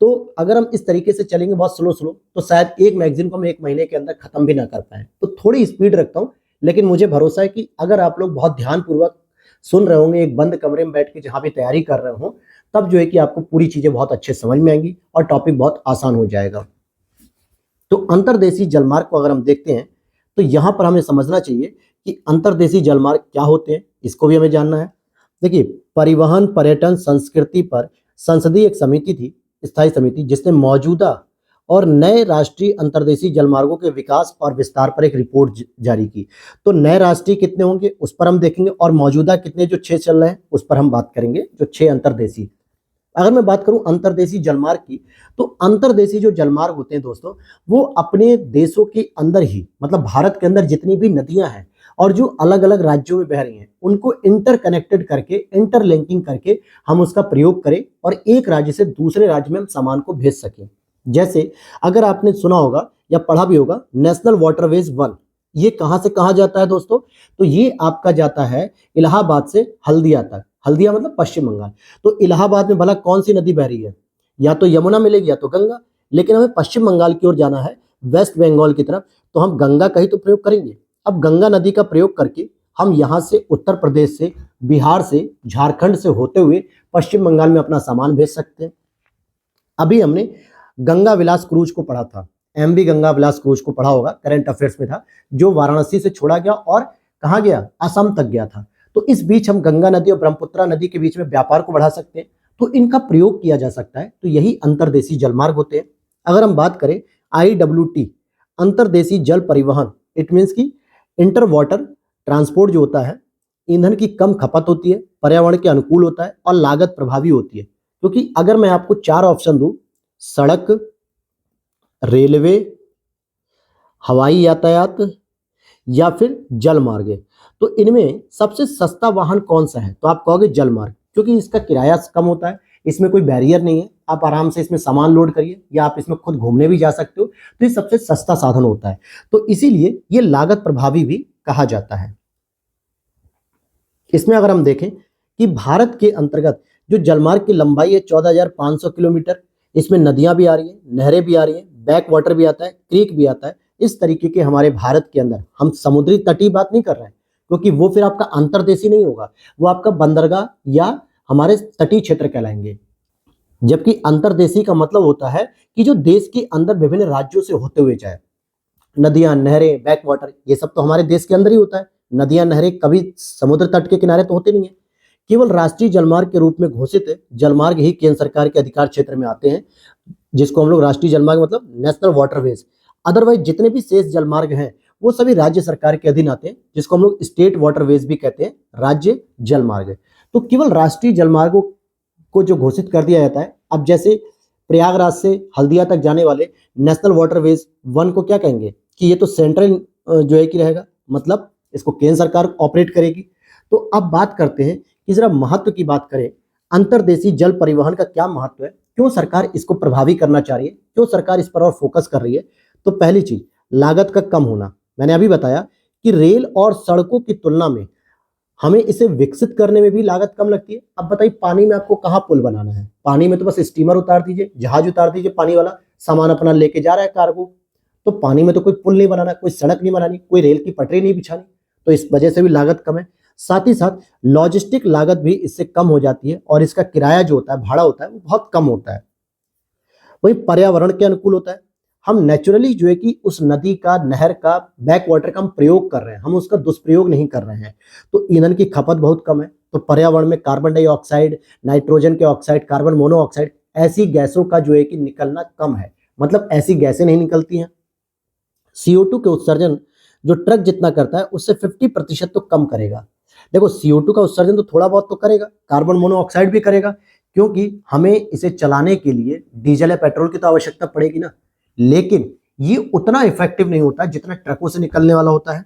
तो अगर हम इस तरीके से चलेंगे बहुत स्लो स्लो तो शायद एक मैगजीन को हम 1 महीने के अंदर खत्म भी ना कर पाए। तो थोड़ी स्पीड रखता हूँ, लेकिन मुझे भरोसा है कि अगर आप लोग बहुत ध्यानपूर्वक सुन रहे होंगे एक बंद कमरे में बैठ के जहाँ भी तैयारी कर रहे हो, तब जो है कि आपको पूरी चीजें बहुत अच्छे समझ में आएंगी और टॉपिक बहुत आसान हो जाएगा। तो अंतर्देशीय जलमार्ग को अगर हम देखते हैं तो यहाँ पर हमें समझना चाहिए कि अंतर्देशीय जलमार्ग क्या होते हैं, इसको भी हमें जानना है। देखिए, परिवहन पर्यटन संस्कृति पर संसदीय एक समिति थी, स्थायी समिति, जिसने मौजूदा और नए राष्ट्रीय अंतर्देशीय जलमार्गों के विकास और विस्तार पर एक रिपोर्ट जारी की। तो नए राष्ट्रीय कितने होंगे उस पर हम देखेंगे, और मौजूदा कितने जो 6 चल रहे हैं उस पर हम बात करेंगे, जो 6 अंतर्देशीय। अगर मैं बात करूं अंतर्देशीय जलमार्ग की, तो अंतर्देशीय जो जलमार्ग होते हैं दोस्तों, वो अपने देशों के अंदर ही, मतलब भारत के अंदर जितनी भी नदियां हैं और जो अलग अलग राज्यों में बह रही हैं, उनको इंटरकनेक्टेड करके, इंटरलिंकिंग करके हम उसका प्रयोग करें और एक राज्य से दूसरे राज्य में हम सामान को भेज सकें। जैसे अगर आपने सुना होगा या पढ़ा भी होगा, नेशनल वाटरवेज 1, ये कहां से कहां जाता है दोस्तों? तो ये आपका जाता है इलाहाबाद से हल्दिया तक। हल्दिया मतलब पश्चिम बंगाल। तो इलाहाबाद में भला कौन सी नदी बह रही है? या तो यमुना मिलेगी या तो गंगा, लेकिन हमें पश्चिम बंगाल की ओर जाना है, वेस्ट बंगाल की तरफ, तो हम गंगा का ही तो प्रयोग करेंगे। अब गंगा नदी का प्रयोग करके हम यहाँ से उत्तर प्रदेश से, बिहार से, झारखंड से होते हुए पश्चिम बंगाल में अपना सामान भेज सकते हैं। अभी हमने गंगा विलास क्रूज को पढ़ा था, एमवी गंगा विलास क्रूज को पढ़ा होगा, करंट अफेयर्स में था, जो वाराणसी से छोड़ा गया और कहाँ गया? असम तक गया था। तो इस बीच हम गंगा नदी और ब्रह्मपुत्रा नदी के बीच में व्यापार को बढ़ा सकते हैं, तो इनका प्रयोग किया जा सकता है। तो यही अंतर्देशीय जलमार्ग होते हैं। अगर हम बात करें IWT, अंतर्देशीय जल परिवहन, इट मीन्स की इंटर वाटर ट्रांसपोर्ट जो होता है, ईंधन की कम खपत होती है, पर्यावरण के अनुकूल होता है और लागत प्रभावी होती है। क्योंकि अगर मैं आपको 4 ऑप्शन दूं, सड़क, रेलवे, हवाई यातायात या फिर जल मार्ग, तो इनमें सबसे सस्ता वाहन कौन सा है? तो आप कहोगे जल मार्ग, क्योंकि इसका किराया कम होता है, इसमें कोई बैरियर नहीं है, आप आराम से इसमें सामान लोड करिए या आप इसमें खुद घूमने भी जा सकते हो। तो ये सबसे सस्ता साधन होता है, तो इसीलिए ये लागत प्रभावी भी कहा जाता है। इसमें अगर हम देखें कि भारत के अंतर्गत जो जलमार्ग की लंबाई है 14,500 किलोमीटर, इसमें नदियां भी आ रही हैं, नहरें भी आ रही हैं, बैक वाटर भी आता है, क्रीक भी आता है। इस तरीके के हमारे भारत के अंदर, हम समुद्री तटीय बात नहीं कर रहे हैं, क्योंकि वो फिर आपका अंतर्देशीय नहीं होगा, वो आपका बंदरगाह या हमारे तटीय क्षेत्र कहलाएंगे। जबकि अंतर्देशीय का मतलब होता है कि जो देश के अंदर विभिन्न राज्यों से होते हुए जाए। नदियां, नहरें, बैक वाटर, ये सब तो हमारे देश के अंदर ही होता है। नदियां, नहरें कभी समुद्र तट के किनारे तो होते नहीं है। केवल राष्ट्रीय जलमार्ग के रूप में घोषित जलमार्ग ही केंद्र सरकार के अधिकार क्षेत्र में आते हैं, जिसको हम लोग राष्ट्रीय जलमार्ग मतलब नेशनल वाटरवेज। अदरवाइज जितने भी शेष जलमार्ग हैं वो सभी राज्य सरकार के अधीन आते हैं, जिसको हम लोग स्टेट वाटरवेज भी कहते हैं, राज्य जलमार्ग। तो केवल राष्ट्रीय जलमार्गों को जो घोषित कर दिया जाता है, अब जैसे प्रयागराज से हल्दिया तक जाने वाले नेशनल वाटरवेज 1 को क्या कहेंगे कि ये तो सेंट्रल जो है कि रहेगा, मतलब इसको केंद्र सरकार ऑपरेट करेगी। तो अब बात करते हैं कि जरा महत्व की बात करें, अंतर्देशीय जल परिवहन का क्या महत्व है, क्यों सरकार इसको प्रभावी करना चाह रही है, क्यों सरकार इस पर और फोकस कर रही है? तो पहली चीज, लागत का कम होना। मैंने अभी बताया कि रेल और सड़कों की तुलना में हमें इसे विकसित करने में भी लागत कम लगती है। अब बताइए, पानी में आपको कहाँ पुल बनाना है? पानी में तो बस स्टीमर उतार दीजिए, जहाज उतार दीजिए, पानी वाला सामान अपना लेके जा रहा है कार्गो। तो पानी में तो कोई पुल नहीं बनाना, कोई सड़क नहीं बनानी, कोई रेल की पटरी नहीं बिछानी, तो इस वजह से भी लागत कम है। साथ ही साथ लॉजिस्टिक लागत भी इससे कम हो जाती है और इसका किराया जो होता है, भाड़ा होता है, वो बहुत कम होता है। वही पर्यावरण के अनुकूल होता है। हम नेचुरली जो है कि उस नदी का, नहर का, बैक वाटर का हम प्रयोग कर रहे हैं, हम उसका दुष्प्रयोग नहीं कर रहे हैं। तो ईंधन की खपत बहुत कम है, तो पर्यावरण में कार्बन डाइऑक्साइड, नाइट्रोजन के ऑक्साइड, कार्बन मोनोऑक्साइड, ऐसी गैसों का जो है कि निकलना कम है, मतलब ऐसी गैसें नहीं निकलती हैं। CO2 के उत्सर्जन जो ट्रक जितना करता है उससे 50% तो कम करेगा। देखो, CO2 का उत्सर्जन तो थोड़ा बहुत तो करेगा, कार्बन मोनोऑक्साइड भी करेगा, क्योंकि हमें इसे चलाने के लिए डीजल या पेट्रोल की तो आवश्यकता पड़ेगी ना, लेकिन ये उतना इफेक्टिव नहीं होता जितना ट्रकों से निकलने वाला होता है।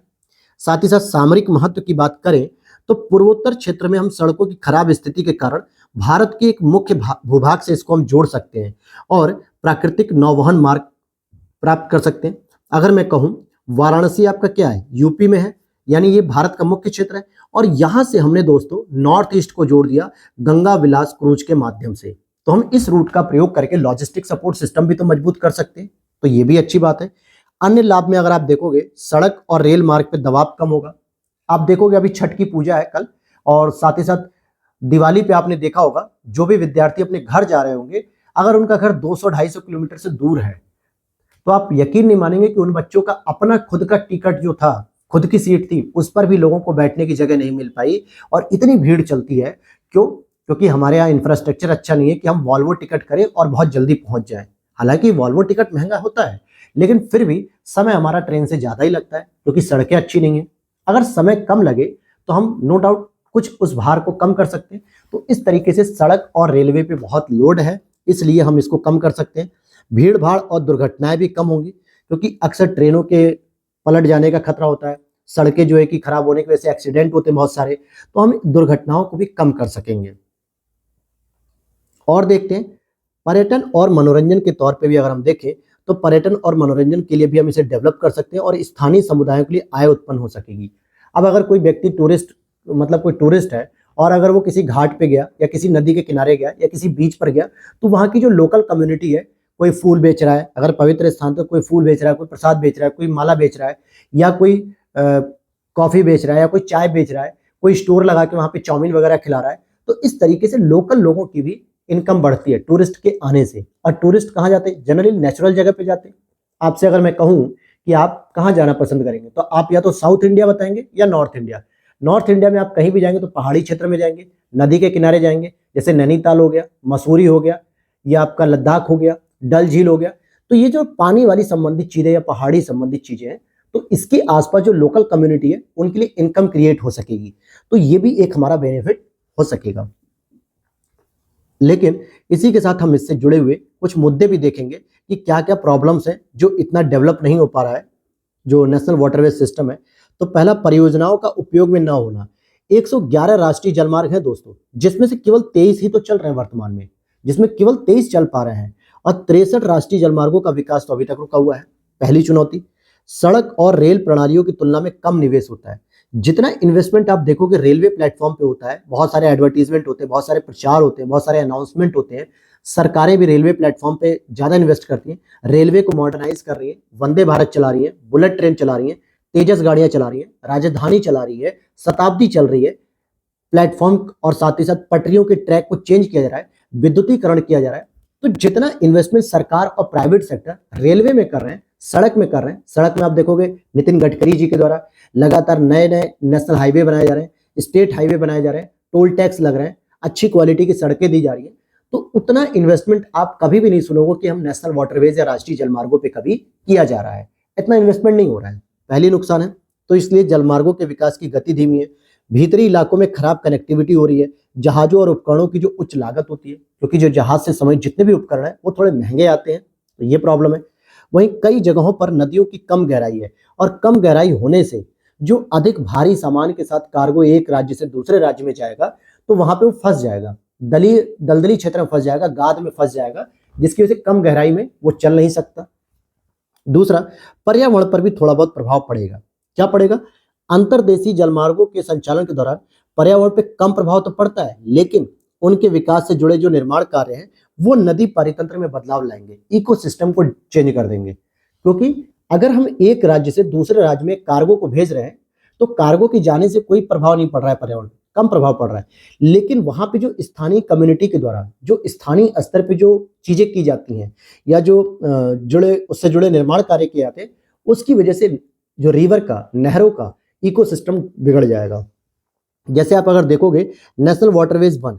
साथ ही साथ सामरिक महत्व की बात करें तो पूर्वोत्तर क्षेत्र में हम सड़कों की खराब स्थिति के कारण भारत के एक मुख्य भूभाग से इसको हम जोड़ सकते हैं और प्राकृतिक नौवहन मार्ग प्राप्त कर सकते हैं। अगर मैं कहूं, वाराणसी आपका क्या है, यूपी में है, यानी ये भारत का मुख्य क्षेत्र है, और यहां से हमने दोस्तों नॉर्थ ईस्ट को जोड़ दिया गंगा विलास क्रूज के माध्यम से। तो हम इस रूट का प्रयोग करके लॉजिस्टिक सपोर्ट सिस्टम भी तो मजबूत कर सकते हैं, तो ये भी अच्छी बात है। अन्य लाभ में अगर आप देखोगे, सड़क और रेल मार्ग पे दबाव कम होगा। आप देखोगे अभी छठ की पूजा है कल, और साथ ही साथ दिवाली पे आपने देखा होगा जो भी विद्यार्थी अपने घर जा रहे होंगे, अगर उनका घर 200-250 किलोमीटर से दूर है, तो आप यकीन नहीं मानेंगे कि उन बच्चों का अपना खुद का टिकट जो था, खुद की सीट थी, उस पर भी लोगों को बैठने की जगह नहीं मिल पाई, और इतनी भीड़ चलती है। क्यों? क्योंकि हमारे यहाँ इंफ्रास्ट्रक्चर अच्छा नहीं है कि हम वॉल्वो टिकट करें और बहुत जल्दी पहुंच जाए। हालांकि वॉल्वो टिकट महंगा होता है, लेकिन फिर भी समय हमारा ट्रेन से ज्यादा ही लगता है, क्योंकि सड़कें अच्छी नहीं है। अगर समय कम लगे तो हम नो डाउट कुछ उस भार को कम कर सकते हैं। तो इस तरीके से सड़क और रेलवे पे बहुत लोड है, इसलिए हम इसको कम कर सकते हैं। भीड़ भाड़ और दुर्घटनाएं भी कम होंगी, क्योंकि अक्सर ट्रेनों के पलट जाने का खतरा होता है, सड़कें जो है कि खराब होने की वजह से एक्सीडेंट होते हैं बहुत सारे, तो हम दुर्घटनाओं को भी कम कर सकेंगे। और देखते हैं पर्यटन और मनोरंजन के तौर पे भी अगर हम देखें, तो पर्यटन और मनोरंजन के लिए भी हम इसे डेवलप कर सकते हैं और स्थानीय समुदायों के लिए आय उत्पन्न हो सकेगी। अब अगर कोई व्यक्ति कोई टूरिस्ट है, और अगर वो किसी घाट पे गया या किसी नदी के किनारे गया या किसी बीच पर गया, तो वहाँ की जो लोकल कम्युनिटी है, कोई फूल बेच रहा है, अगर पवित्र स्थान तो कोई फूल बेच रहा है, कोई प्रसाद बेच रहा है, कोई माला बेच रहा है, या कोई कॉफी बेच रहा है, या कोई चाय बेच रहा है, कोई स्टोर लगा के वहाँ पे चाउमीन वगैरह खिला रहा है, तो इस तरीके से लोकल लोगों की भी इनकम बढ़ती है टूरिस्ट के आने से। और टूरिस्ट कहाँ जाते हैं? जनरली नेचुरल जगह पे जाते हैं। आपसे अगर मैं कहूँ कि आप कहाँ जाना पसंद करेंगे, तो आप या तो साउथ इंडिया बताएंगे या नॉर्थ इंडिया। नॉर्थ इंडिया में आप कहीं भी जाएंगे तो पहाड़ी क्षेत्र में जाएंगे, नदी के किनारे जाएंगे, जैसे नैनीताल हो गया, मसूरी हो गया, या आपका लद्दाख हो गया, डल झील हो गया। तो ये जो पानी वाली संबंधित चीजें या पहाड़ी संबंधित चीजें हैं, तो इसके आसपास जो लोकल कम्युनिटी है उनके लिए इनकम क्रिएट हो सकेगी, तो ये भी एक हमारा बेनिफिट हो सकेगा। लेकिन इसी के साथ हम इससे जुड़े हुए कुछ मुद्दे भी देखेंगे कि क्या क्या प्रॉब्लम्स हैं जो इतना डेवलप नहीं हो पा रहा है जो नेशनल वाटरवे सिस्टम है। तो पहला, परियोजनाओं का उपयोग में ना होना। 111 राष्ट्रीय जलमार्ग हैं दोस्तों, जिसमें से केवल 23 ही तो चल रहे हैं वर्तमान में, जिसमें केवल 23 चल पा रहे हैं, और 63 राष्ट्रीय जलमार्गों का विकास तो अभी तक रुका हुआ है। पहली चुनौती, सड़क और रेल प्रणालियों की तुलना में कम निवेश होता है। जितना इन्वेस्टमेंट आप देखोगे रेलवे प्लेटफॉर्म पे होता है, बहुत सारे एडवर्टीजमेंट होते हैं, बहुत सारे प्रचार होते हैं, बहुत सारे अनाउंसमेंट होते हैं। सरकारें भी रेलवे प्लेटफॉर्म पे ज्यादा इन्वेस्ट करती हैं, रेलवे को मॉडर्नाइज कर रही है, वंदे भारत चला रही है, बुलेट ट्रेन चला रही है, तेजस गाड़ियां चला रही है, राजधानी चला रही है, शताब्दी चल रही है, प्लेटफॉर्म और साथ ही साथ पटरियों के ट्रैक को चेंज किया जा रहा है, विद्युतीकरण किया जा रहा है। तो जितना इन्वेस्टमेंट सरकार और प्राइवेट सेक्टर रेलवे में कर रहे हैं, सड़क में कर रहे हैं, सड़क में आप देखोगे नितिन गडकरी जी के द्वारा लगातार नए नए नेशनल हाईवे बनाए जा रहे हैं, स्टेट हाईवे बनाए जा रहे हैं, टोल टैक्स लग रहे हैं, अच्छी क्वालिटी की सड़कें दी जा रही है। तो उतना इन्वेस्टमेंट आप कभी भी नहीं सुनोगे कि हम नेशनल वाटरवेज या राष्ट्रीय जलमार्गों पे कभी किया जा रहा है, इतना इन्वेस्टमेंट नहीं हो रहा है। पहली नुकसान है, तो इसलिए जलमार्गों के विकास की गति धीमी है। भीतरी इलाकों में खराब कनेक्टिविटी हो रही है, जहाजों और उपकरणों की जो उच्च लागत होती है, क्योंकि जो जहाज से संबंधित जितने भी उपकरण हैं वो थोड़े महंगे आते हैं, तो ये प्रॉब्लम है। वहीं कई जगहों पर नदियों की कम गहराई है, और कम गहराई होने से जो अधिक भारी सामान के साथ कार्गो एक राज्य से दूसरे राज्य में जाएगा, तो वहां पे वो फंस जाएगा, दलदली क्षेत्र में फंस जाएगा, गाद में फंस जाएगा, जिसकी वजह से कम गहराई में वो चल नहीं सकता। दूसरा, पर्यावरण पर भी थोड़ा बहुत प्रभाव पड़ेगा। क्या पड़ेगा? अंतर्देशीय जलमार्गों के संचालन के दौरान पर्यावरण पे कम प्रभाव तो पड़ता है, लेकिन उनके विकास से जुड़े जो निर्माण कार्य हैं वो नदी परितंत्र में बदलाव लाएंगे, इकोसिस्टम को चेंज कर देंगे। क्योंकि अगर हम एक राज्य से दूसरे राज्य में कार्गो को भेज रहे हैं, तो कार्गो की जाने से कोई प्रभाव नहीं पड़ रहा है, पर्यावरण कम प्रभाव पड़ रहा है, लेकिन वहां पे जो स्थानीय कम्युनिटी के द्वारा जो स्थानीय स्तर पे जो चीजें की जाती हैं, या जो उससे जुड़े निर्माण कार्य किए जाते हैं, उसकी वजह से जो रिवर का, नहरों का इकोसिस्टम बिगड़ जाएगा। जैसे आप अगर देखोगे नेशनल वाटरवेज 1,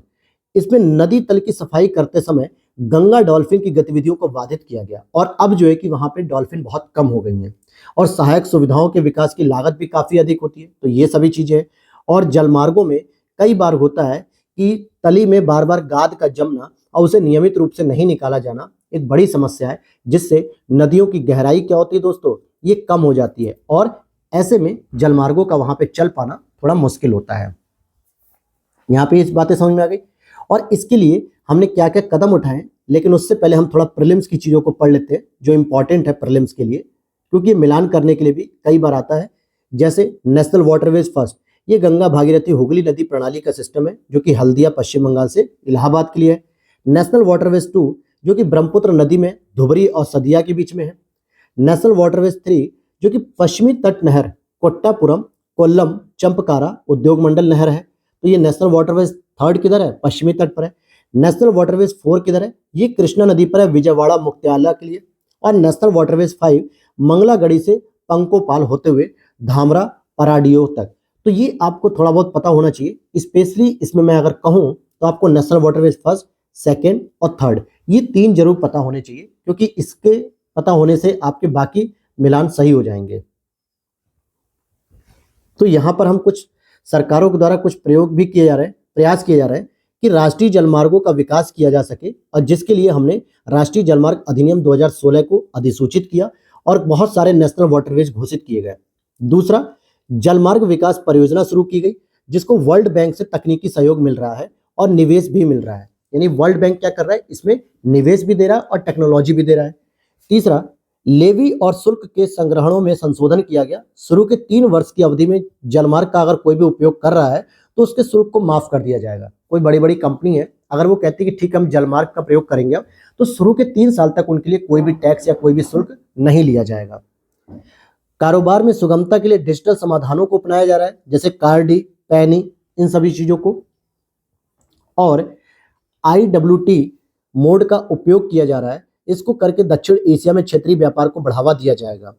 इसमें नदी तल की सफाई करते समय गंगा डॉल्फिन की गतिविधियों को बाधित किया गया, और अब जो है कि वहां पे डॉल्फिन बहुत कम हो गई हैं, और सहायक सुविधाओं के विकास की लागत भी काफी अधिक होती है। तो ये सभी चीजें, और जलमार्गों में कई बार होता है कि तली में बार बार गाद का जमना और उसे नियमित रूप से नहीं निकाला जाना एक बड़ी समस्या है, जिससे नदियों की गहराई क्या होती है दोस्तों, ये कम हो जाती है, और ऐसे में जलमार्गों का वहां पे चल पाना थोड़ा मुश्किल होता है। यहाँ पे इस बातें समझ में आ गई। और इसके लिए हमने क्या क्या कदम उठाए, लेकिन उससे पहले हम थोड़ा प्रीलिम्स की चीजों को पढ़ लेते हैं जो इंपॉर्टेंट है प्रीलिम्स के लिए, क्योंकि मिलान करने के लिए भी कई बार आता है। जैसे नेशनल वाटरवेज फर्स्ट, ये गंगा भागीरथी हुगली नदी प्रणाली का सिस्टम है, जो कि हल्दिया पश्चिम बंगाल से इलाहाबाद के लिए है। नेशनल वाटरवेज 2 जो कि ब्रह्मपुत्र नदी में धुबरी और सदिया के बीच में है। नेशनल वाटरवेज 3 जो कि पश्चिमी तट नहर कोट्टापुरम कोल्लम चंपकारा उद्योग मंडल नहर है। तो ये नेशनल वाटरवेज 3 किधर है? पश्चिमी तट पर है। नेशनल वाटरवेज 4 किधर है? ये कृष्णा नदी पर है, विजयवाड़ा मुख्यालय के लिए। और नेशनल वाटरवेज 5 मंगलागढ़ी से पंकोपाल होते हुए धामरा पराडियो तक। तो ये आपको थोड़ा बहुत पता होना चाहिए। स्पेशली इसमें मैं अगर कहूँ तो आपको नेशनल वाटरवेज फर्स्ट, सेकेंड और थर्ड ये 3 जरूर पता होने चाहिए, क्योंकि इसके पता होने से आपके बाकी मिलान सही हो जाएंगे। तो यहाँ पर हम कुछ सरकारों के द्वारा कुछ प्रयोग भी किए जा रहे हैं, प्रयास किए जा रहे हैं कि राष्ट्रीय जलमार्गों का विकास किया जा सके, और जिसके लिए हमने राष्ट्रीय जलमार्ग अधिनियम 2016 को अधिसूचित किया और बहुत सारे नेशनल वाटरवेज घोषित किए गए। दूसरा, जलमार्ग विकास परियोजना शुरू की गई, जिसको वर्ल्ड बैंक से तकनीकी सहयोग मिल रहा है और निवेश भी मिल रहा है। यानी वर्ल्ड बैंक क्या कर रहा है? इसमें निवेश भी दे रहा है और टेक्नोलॉजी भी दे रहा है। तीसरा, लेवी और शुल्क के संग्रहणों में संशोधन किया गया। शुरू के 3 वर्ष की अवधि में जलमार्ग का अगर कोई भी उपयोग कर रहा है तो उसके शुल्क को माफ कर दिया जाएगा। कोई बड़ी बड़ी कंपनी है, अगर वो कहती है कि ठीक हम जलमार्ग का प्रयोग करेंगे, तो शुरू के 3 साल तक उनके लिए कोई भी टैक्स या कोई भी शुल्क नहीं लिया जाएगा। कारोबार में सुगमता के लिए डिजिटल समाधानों को अपनाया जा रहा है, जैसे कार्डी, पैनी, इन सभी चीजों को। और IWT मोड का उपयोग किया जा रहा है। इसको करके दक्षिण एशिया में क्षेत्रीय व्यापार को बढ़ावा दिया जाएगा।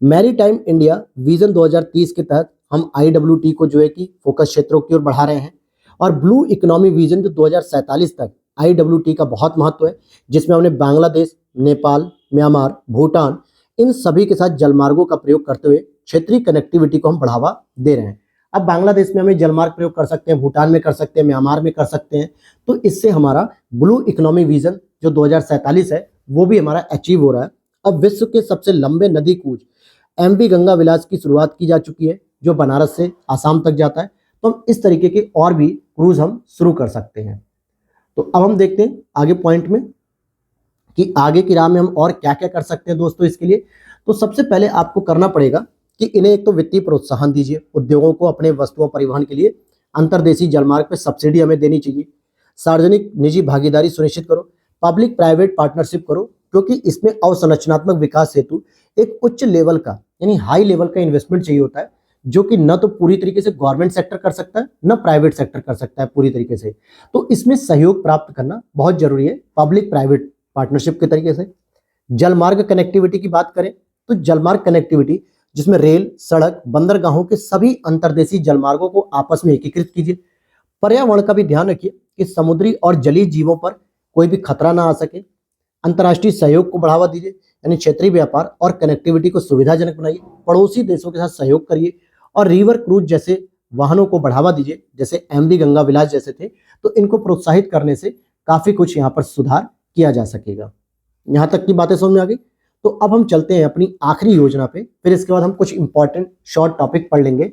मैरीटाइम इंडिया विजन 2030 के तहत हम IWT को जो है कि फोकस क्षेत्रों की ओर बढ़ा रहे हैं। और ब्लू इकोनॉमी विजन जो 2047 तक IWT का बहुत महत्व है, जिसमें हमने बांग्लादेश, नेपाल, म्यांमार, भूटान इन सभी के साथ जलमार्गों का प्रयोग करते हुए क्षेत्रीय कनेक्टिविटी को हम बढ़ावा दे रहे हैं। अब बांग्लादेश में हमें जलमार्ग प्रयोग कर सकते हैं, भूटान में कर सकते हैं, म्यांमार में कर सकते हैं। तो इससे हमारा ब्लू इकोनॉमी विजन जो 2047 है वो भी हमारा अचीव हो रहा है। अब विश्व के सबसे लंबे नदी कूच MV गंगा विलास की शुरुआत की जा चुकी है, जो बनारस से आसाम तक जाता है। तो हम इस तरीके के और भी क्रूज हम शुरू कर सकते हैं। तो अब हम देखते हैं आगे पॉइंट में कि आगे की राह में हम और क्या क्या कर सकते हैं दोस्तों। इसके लिए तो सबसे पहले आपको करना पड़ेगा कि इन्हें एक तो वित्तीय प्रोत्साहन दीजिए, उद्योगों को अपने वस्तुओं परिवहन के लिए अंतर्देशीय जलमार्ग पे सब्सिडी हमें देनी चाहिए। सार्वजनिक निजी भागीदारी सुनिश्चित करो, पब्लिक प्राइवेट पार्टनरशिप करो, क्योंकि इसमें अवसंरचनात्मक विकास हेतु एक उच्च लेवल का यानी हाई लेवल का इन्वेस्टमेंट चाहिए होता है, जो कि न तो पूरी तरीके से गवर्नमेंट सेक्टर कर सकता है, न प्राइवेट सेक्टर कर सकता है पूरी तरीके से। तो इसमें सहयोग प्राप्त करना बहुत जरूरी है पब्लिक प्राइवेट पार्टनरशिप के तरीके से। जलमार्ग कनेक्टिविटी की बात करें तो जलमार्ग कनेक्टिविटी जिसमें रेल, सड़क, बंदरगाहों के सभी अंतर्देशीय जलमार्गों को आपस में एकीकृत कीजिए। पर्यावरण का भी ध्यान रखिए कि समुद्री और जलीय जीवों पर कोई भी खतरा ना आ सके। अंतर्राष्ट्रीय सहयोग को बढ़ावा दीजिए, यानी क्षेत्रीय व्यापार और कनेक्टिविटी को सुविधाजनक बनाइए। पड़ोसी देशों के साथ सहयोग करिए और रिवर क्रूज जैसे वाहनों को बढ़ावा दीजिए, जैसे MV गंगा विलास जैसे थे। तो इनको प्रोत्साहित करने से काफी कुछ यहाँ पर सुधार किया जा सकेगा। यहाँ तक की बातें समझ में आ गई। तो अब हम चलते हैं अपनी आखिरी योजना पे, फिर इसके बाद हम कुछ इंपॉर्टेंट शॉर्ट टॉपिक पढ़ लेंगे।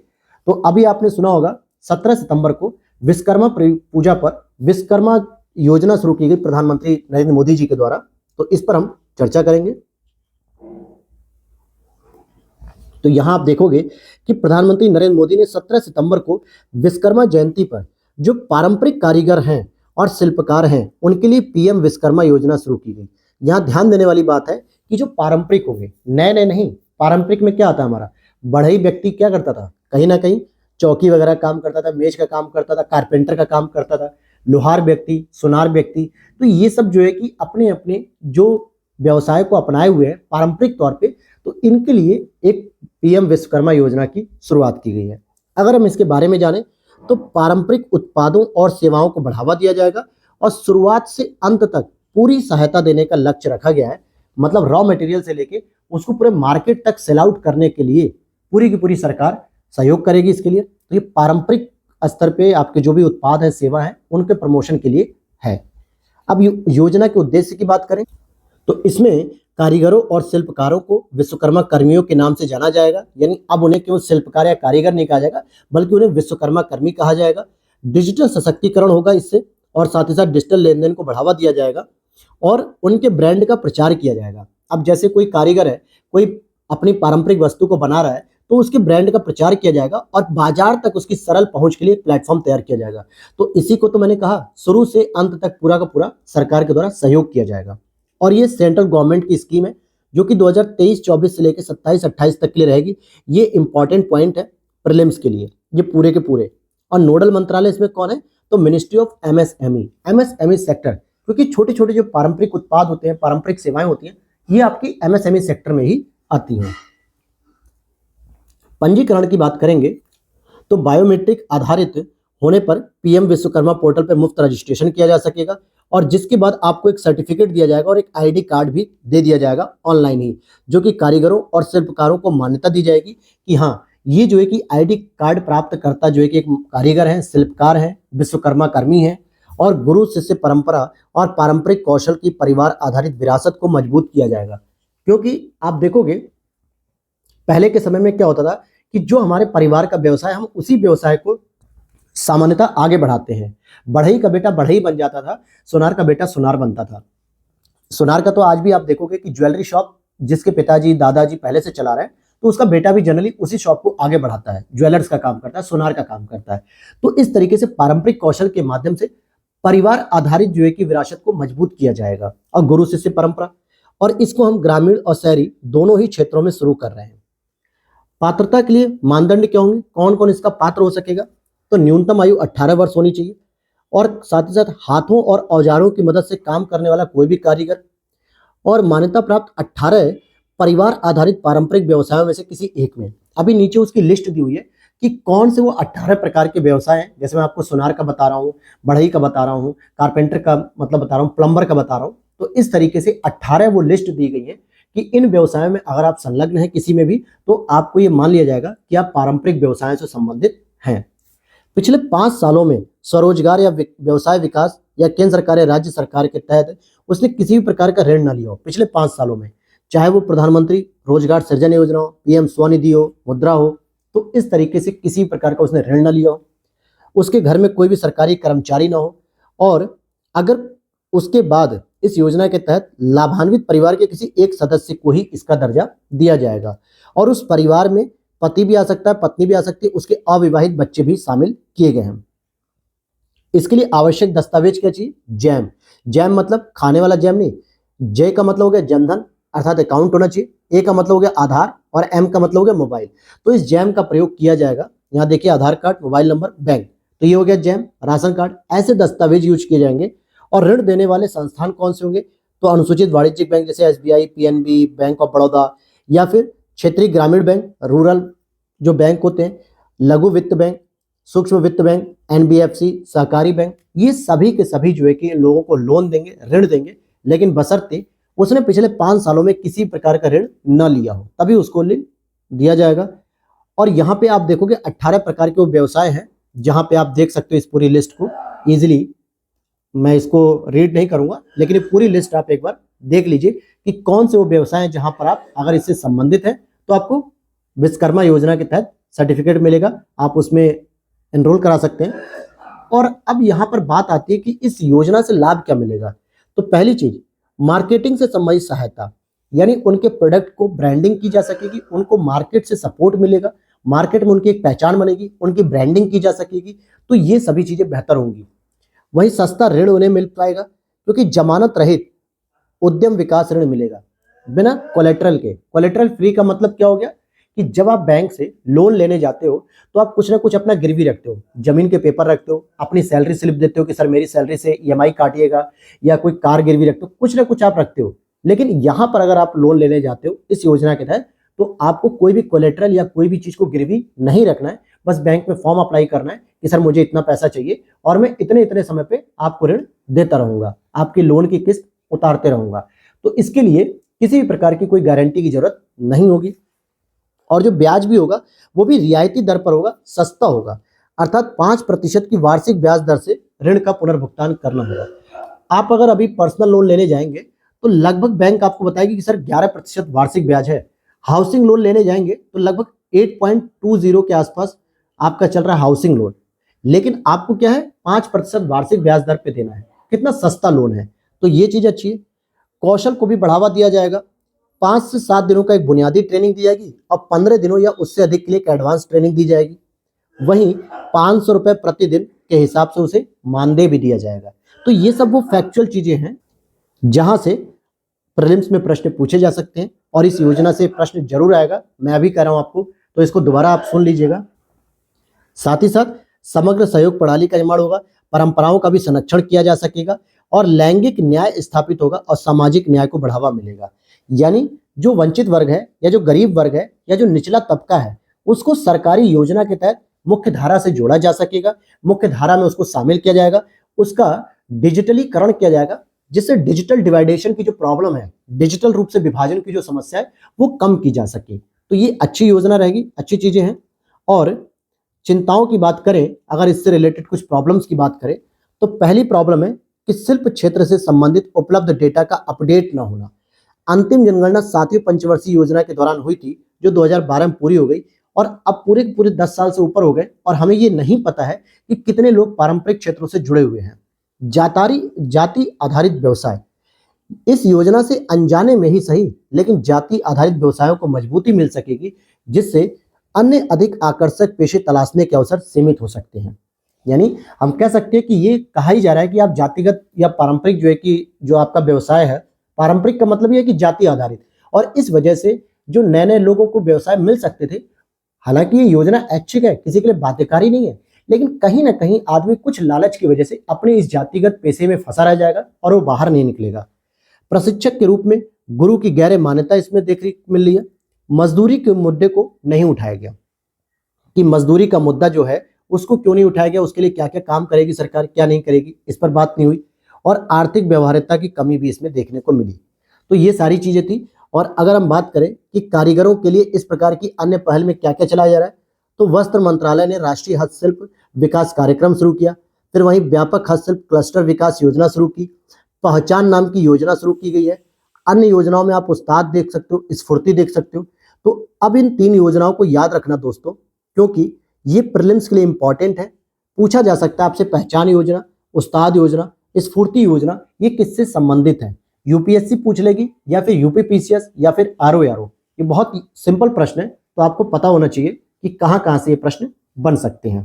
तो अभी आपने सुना होगा 17 सितंबर को विश्वकर्मा पूजा पर विश्वकर्मा योजना शुरू की गई प्रधानमंत्री नरेंद्र मोदी जी के द्वारा। तो इस पर हम चर्चा करेंगे। तो यहां आप देखोगे कि प्रधानमंत्री नरेंद्र मोदी ने 17 सितंबर को विश्वकर्मा जयंती पर जो पारंपरिक कारीगर हैं और शिल्पकार हैं उनके लिए PM विश्वकर्मा योजना शुरू की गई। यहाँ ध्यान देने वाली बात है कि जो पारंपरिक हो गए, नए नए नहीं। पारंपरिक में क्या आता है हमारा, बढ़ई व्यक्ति क्या करता था, कहीं ना कहीं चौकी वगैरह काम करता था, मेज का काम करता था, कारपेंटर का काम करता था, लोहार व्यक्ति, सुनार व्यक्ति। तो ये सब जो है कि अपने अपने जो व्यवसाय को अपनाए हुए हैं पारंपरिक तौर पे, तो इनके लिए एक PM विश्वकर्मा योजना की शुरुआत की गई है। अगर हम इसके बारे में जानें तो पारंपरिक उत्पादों और सेवाओं को बढ़ावा दिया जाएगा और शुरुआत से अंत तक पूरी सहायता देने का लक्ष्य रखा गया है। मतलब रॉ मटेरियल से लेके उसको पूरे मार्केट तक सेल आउट करने के लिए पूरी की पूरी सरकार सहयोग करेगी इसके लिए। तो ये पारंपरिक स्तर पे आपके जो भी उत्पाद है, सेवा है, उनके प्रमोशन के लिए है। अब योजना के उद्देश्य की बात करें तो इसमें कारीगरों और शिल्पकारों को विश्वकर्मा कर्मियों के नाम से जाना जाएगा। यानी अब उन्हें केवल शिल्पकार या कारीगर नहीं कहा जाएगा, बल्कि उन्हें विश्वकर्मा कर्मी कहा जाएगा। डिजिटल सशक्तिकरण होगा इससे, और साथ ही साथ डिजिटल लेन देन को बढ़ावा दिया जाएगा और उनके ब्रांड का प्रचार किया जाएगा। अब जैसे कोई कारीगर है, कोई अपनी पारंपरिक वस्तु को बना रहा है, तो उसके ब्रांड का प्रचार किया जाएगा और बाजार तक उसकी सरल पहुंच के लिए प्लेटफॉर्म तैयार किया जाएगा। तो इसी को तो मैंने कहा, शुरू से अंत तक पूरा का पूरा सरकार के द्वारा सहयोग किया जाएगा। और ये सेंट्रल गवर्नमेंट की स्कीम है जो कि 2023-24 से लेकर 27-28 तक के लिए रहेगी। ये इंपॉर्टेंट पॉइंट है प्रीलिम्स के लिए, ये पूरे के पूरे। और नोडल मंत्रालय इसमें कौन है? तो मिनिस्ट्री ऑफ एमएसएमई सेक्टर, क्योंकि छोटे छोटे जो पारंपरिक उत्पाद होते हैं, पारंपरिक सेवाएं होती हैं, ये आपकी एमएसएमई सेक्टर में ही आती हैं। पंजीकरण की बात करेंगे तो बायोमेट्रिक आधारित होने पर पीएम विश्वकर्मा पोर्टल पर मुफ्त रजिस्ट्रेशन किया जा सकेगा और जिसके बाद आपको एक सर्टिफिकेट दिया जाएगा और एक आईडी कार्ड भी दे दिया जाएगा ऑनलाइन ही, जो कि कारीगरों और शिल्पकारों को मान्यता दी जाएगी कि हाँ, ये जो है कि आईडी कार्ड प्राप्त करता जो है कि एक कारीगर है, शिल्पकार है, विश्वकर्मा कर्मी है और गुरु शिष्य परंपरा और पारंपरिक कौशल की परिवार आधारित विरासत को मजबूत किया जाएगा। क्योंकि आप देखोगे पहले के समय में क्या होता था कि जो हमारे परिवार का व्यवसाय, हम उसी व्यवसाय को सामान्यतः आगे बढ़ाते हैं। बढ़ई का बेटा बढ़ई बन जाता था, सुनार का बेटा सुनार बनता था। सुनार का तो आज भी आप देखोगे कि ज्वेलरी शॉप जिसके पिताजी दादाजी पहले से चला रहे हैं, तो उसका बेटा भी जनरली उसी शॉप को आगे बढ़ाता है, ज्वेलर्स का काम करता है, सुनार का काम करता है। तो इस तरीके से पारंपरिक कौशल के माध्यम से परिवार आधारित जो है कि विरासत को मजबूत किया जाएगा और गुरु शिष्य परंपरा, और इसको हम ग्रामीण और शहरी दोनों ही क्षेत्रों में शुरू कर रहे हैं। पात्रता के लिए मानदंड क्या होंगे, कौन कौन इसका पात्र हो सकेगा? तो न्यूनतम आयु 18 वर्ष होनी चाहिए और साथ ही साथ हाथों और औजारों की मदद से काम करने वाला कोई भी कारीगर, और मान्यता प्राप्त 18 परिवार आधारित पारंपरिक व्यवसायों में से किसी एक में। अभी नीचे उसकी लिस्ट दी हुई है कि कौन से वो 18 प्रकार के व्यवसाय हैं। जैसे मैं आपको सुनार का बता रहा हूँ, बढ़ई का बता रहा हूँ, कारपेंटर का मतलब बता रहा हूँ, प्लम्बर का बता रहा हूँ। तो इस तरीके से 18 वो लिस्ट दी गई है कि इन व्यवसायों में अगर आप संलग्न हैं किसी में भी, तो आपको ये मान लिया जाएगा कि आप पारंपरिक व्यवसायों से संबंधित हैं। पिछले 5 सालों में स्वरोजगार या व्यवसाय विकास या केंद्र सरकार या राज्य सरकार के तहत उसने किसी भी प्रकार का ऋण न लिया हो पिछले 5 सालों में, चाहे वो प्रधानमंत्री रोजगार सृजन योजना हो, पीएम स्वनिधि हो, मुद्रा हो, तो इस तरीके से किसी प्रकार का उसने ऋण न लिया हो, उसके घर में कोई भी सरकारी कर्मचारी ना हो, और अगर उसके बाद इस योजना के तहत लाभान्वित परिवार के किसी एक सदस्य को ही इसका दर्जा दिया जाएगा और उस परिवार में पति भी आ सकता है, पत्नी भी आ सकती है, उसके अविवाहित बच्चे भी शामिल किए गए हैं। इसके लिए आवश्यक दस्तावेज क्या चाहिए? जैम। जैम मतलब खाने वाला जैम नहीं, जे का मतलब हो गया जनधन अर्थात अकाउंट होना चाहिए, ए का मतलब हो गया आधार और एम का मतलब हो गया मोबाइल। तो इस जैम का प्रयोग किया जाएगा। यहाँ देखिए आधार कार्ड, मोबाइल नंबर, बैंक, तो ये हो गया जैम। राशन कार्ड, ऐसे दस्तावेज यूज किए जाएंगे। और ऋण देने वाले संस्थान कौन से होंगे? तो अनुसूचित वाणिज्यिक बैंक जैसे SBI, PNB, bank of Baroda, या फिर क्षेत्रीय ग्रामीण बैंक, रूरल जो बैंक होते हैं, लघु वित्त बैंक, सूक्ष्म वित्त बैंक, एनबीएफसी, सहकारी बैंक, ये सभी के सभी जो है कि लोगों को लोन देंगे, ऋण देंगे, लेकिन बशर्ते उसने पिछले 5 सालों में किसी प्रकार का ऋण न लिया हो, तभी उसको ऋण दिया जाएगा। और यहाँ पे आप देखोगे 18 प्रकार के वो व्यवसाय हैं, जहाँ पे आप देख सकते हो इस पूरी लिस्ट को इजिली। मैं इसको रीड नहीं करूंगा, लेकिन ये पूरी लिस्ट आप एक बार देख लीजिए कि कौन से वो व्यवसाय हैं जहां पर आप अगर इससे संबंधित हैं तो आपको विश्वकर्मा योजना के तहत सर्टिफिकेट मिलेगा, आप उसमें एनरोल करा सकते हैं। और अब यहाँ पर बात आती है कि इस योजना से लाभ क्या मिलेगा। तो पहली चीज, मार्केटिंग से संबंधित सहायता, यानी उनके प्रोडक्ट को ब्रांडिंग की जा सकेगी, उनको मार्केट से सपोर्ट मिलेगा, मार्केट में उनकी एक पहचान बनेगी, उनकी ब्रांडिंग की जा सकेगी, तो ये सभी चीजें बेहतर होंगी। वहीं सस्ता ऋण उन्हें मिल पाएगा क्योंकि जमानत रहित उद्यम विकास ऋण मिलेगा बिना कोलेटरल के। कोलेटरल फ्री का मतलब क्या हो गया कि जब आप बैंक से लोन लेने जाते हो तो आप कुछ ना कुछ अपना गिरवी रखते हो, जमीन के पेपर रखते हो, अपनी सैलरी स्लिप देते हो कि सर मेरी सैलरी से ईएमआई काटिएगा, या कोई कार गिरवी रखते हो, कुछ ना कुछ आप रखते हो। लेकिन यहाँ पर अगर आप लोन लेने जाते हो इस योजना के तहत, तो आपको कोई भी कोलेटरल या कोई भी चीज को गिरवी नहीं रखना है, बस बैंक में फॉर्म अप्लाई करना है कि सर मुझे इतना पैसा चाहिए और मैं इतने इतने समय पे आपको ऋण देता रहूंगा, आपकी लोन की किस्त उतारते रहूंगा। तो इसके लिए किसी भी प्रकार की कोई गारंटी की जरूरत नहीं होगी, और जो ब्याज भी होगा वो भी रियायती दर पर होगा, सस्ता होगा, अर्थात 5% की वार्षिक ब्याज दर से ऋण का पुनर्भुगतान करना होगा। आप अगर अभी पर्सनल लोन लेने जाएंगे तो लगभग बैंक आपको बताएगी कि सर 11% वार्षिक ब्याज है। हाउसिंग लोन लेने जाएंगे तो लगभग 8.20 के आसपास आपका चल रहा है हाउसिंग लोन, लेकिन आपको क्या है 5% वार्षिक ब्याज दर पे देना है। कितना सस्ता लोन है, तो ये चीज अच्छी है। कौशल को भी बढ़ावा दिया जाएगा। 5 से 7 दिनों का एक बुनियादी ट्रेनिंग दी जाएगी और 15 दिनों या उससे अधिक के लिए एक एडवांस ट्रेनिंग दी जाएगी। वहीं 500 रुपये प्रतिदिन के हिसाब से उसे मानदेय भी दिया जाएगा। तो ये सब वो फैक्चुअल चीजें हैं जहां से प्रीलिम्स में प्रश्न पूछे जा सकते हैं और इस योजना से प्रश्न जरूर आएगा। मैं अभी कह रहा हूं आपको, तो इसको दोबारा आप सुन लीजिएगा। साथ ही साथ समग्र सहयोग प्रणाली का निर्माण होगा, परंपराओं का भी संरक्षण किया जा सकेगा और लैंगिक न्याय स्थापित होगा और सामाजिक न्याय को बढ़ावा मिलेगा। यानी जो वंचित वर्ग है या जो गरीब वर्ग है या जो निचला तबका है उसको सरकारी योजना के तहत मुख्य धारा से जोड़ा जा सकेगा, मुख्य धारा में उसको शामिल किया जाएगा, उसका डिजिटलीकरण किया जाएगा, जिससे डिजिटल डिवाइडेशन की जो प्रॉब्लम है, डिजिटल रूप से विभाजन की जो समस्या है वो कम की जा सके। तो ये अच्छी योजना रहेगी, अच्छी चीजें हैं। और चिंताओं की बात करें, अगर इससे रिलेटेड कुछ प्रॉब्लम्स की बात करें, तो पहली प्रॉब्लम है कि शिल्प क्षेत्र से संबंधित उपलब्ध डेटा का अपडेट न होना। अंतिम जनगणना 7वीं पंचवर्षीय योजना के दौरान हुई थी, जो 2012 में पूरी हो गई और अब पूरे 10 साल से ऊपर हो गए और हमें ये नहीं पता है कि कितने लोग पारंपरिक क्षेत्रों से जुड़े हुए हैं। जाति आधारित व्यवसाय, इस योजना से अनजाने में ही सही लेकिन जाति आधारित व्यवसायों को मजबूती मिल सकेगी, जिससे अन्य अधिक आकर्षक पेशे तलाशने के अवसर सीमित हो सकते हैं। यानी हम कह सकते हैं कि ये कहा ही जा रहा है कि आप जातिगत या पारंपरिक जो है कि जो आपका व्यवसाय है, पारंपरिक का मतलब ये है कि जाति आधारित, और इस वजह से जो नए नए लोगों को व्यवसाय मिल सकते थे। हालांकि ये योजना ऐच्छिक है, किसी के लिए बाध्यकारी नहीं है, लेकिन कहीं ना कहीं आदमी कुछ लालच की वजह से अपने इस जातिगत पेशे में फंसा रह जाएगा और वो बाहर नहीं निकलेगा। प्रशिक्षक के रूप में गुरु की गैर मान्यता इसमें देखने को मिल रही है। मजदूरी के मुद्दे को नहीं उठाया गया कि मजदूरी का मुद्दा जो है उसको क्यों नहीं उठाया गया, उसके लिए क्या क्या काम करेगी सरकार, क्या नहीं करेगी, इस पर बात नहीं हुई। और आर्थिक व्यवहार्यता की कमी भी इसमें देखने को मिली। तो ये सारी चीजें थी। और अगर हम बात करें कि कारीगरों के लिए इस प्रकार की अन्य पहल में क्या क्या चलाया जा रहा है, तो वस्त्र मंत्रालय ने राष्ट्रीय हस्तशिल्प विकास कार्यक्रम शुरू किया, फिर वहीं व्यापक हस्तशिल्प क्लस्टर विकास योजना शुरू की, पहचान नाम की योजना शुरू की गई है। अन्य योजनाओं में आप उस्ताद देख सकते हो, स्फूर्ति देख सकते हो। तो अब इन 3 योजनाओं को याद रखना दोस्तों, क्योंकि ये प्रीलिम्स के लिए इंपॉर्टेंट है। पूछा जा सकता है आपसे पहचान योजना, उस्ताद योजना, स्फूर्ति योजना, ये किससे संबंधित है। यूपीएससी पूछ लेगी या फिर यूपीपीसीएस या फिर आरओआरओ। ये बहुत सिंपल प्रश्न है, तो आपको पता होना चाहिए कि कहां कहां से ये प्रश्न बन सकते हैं।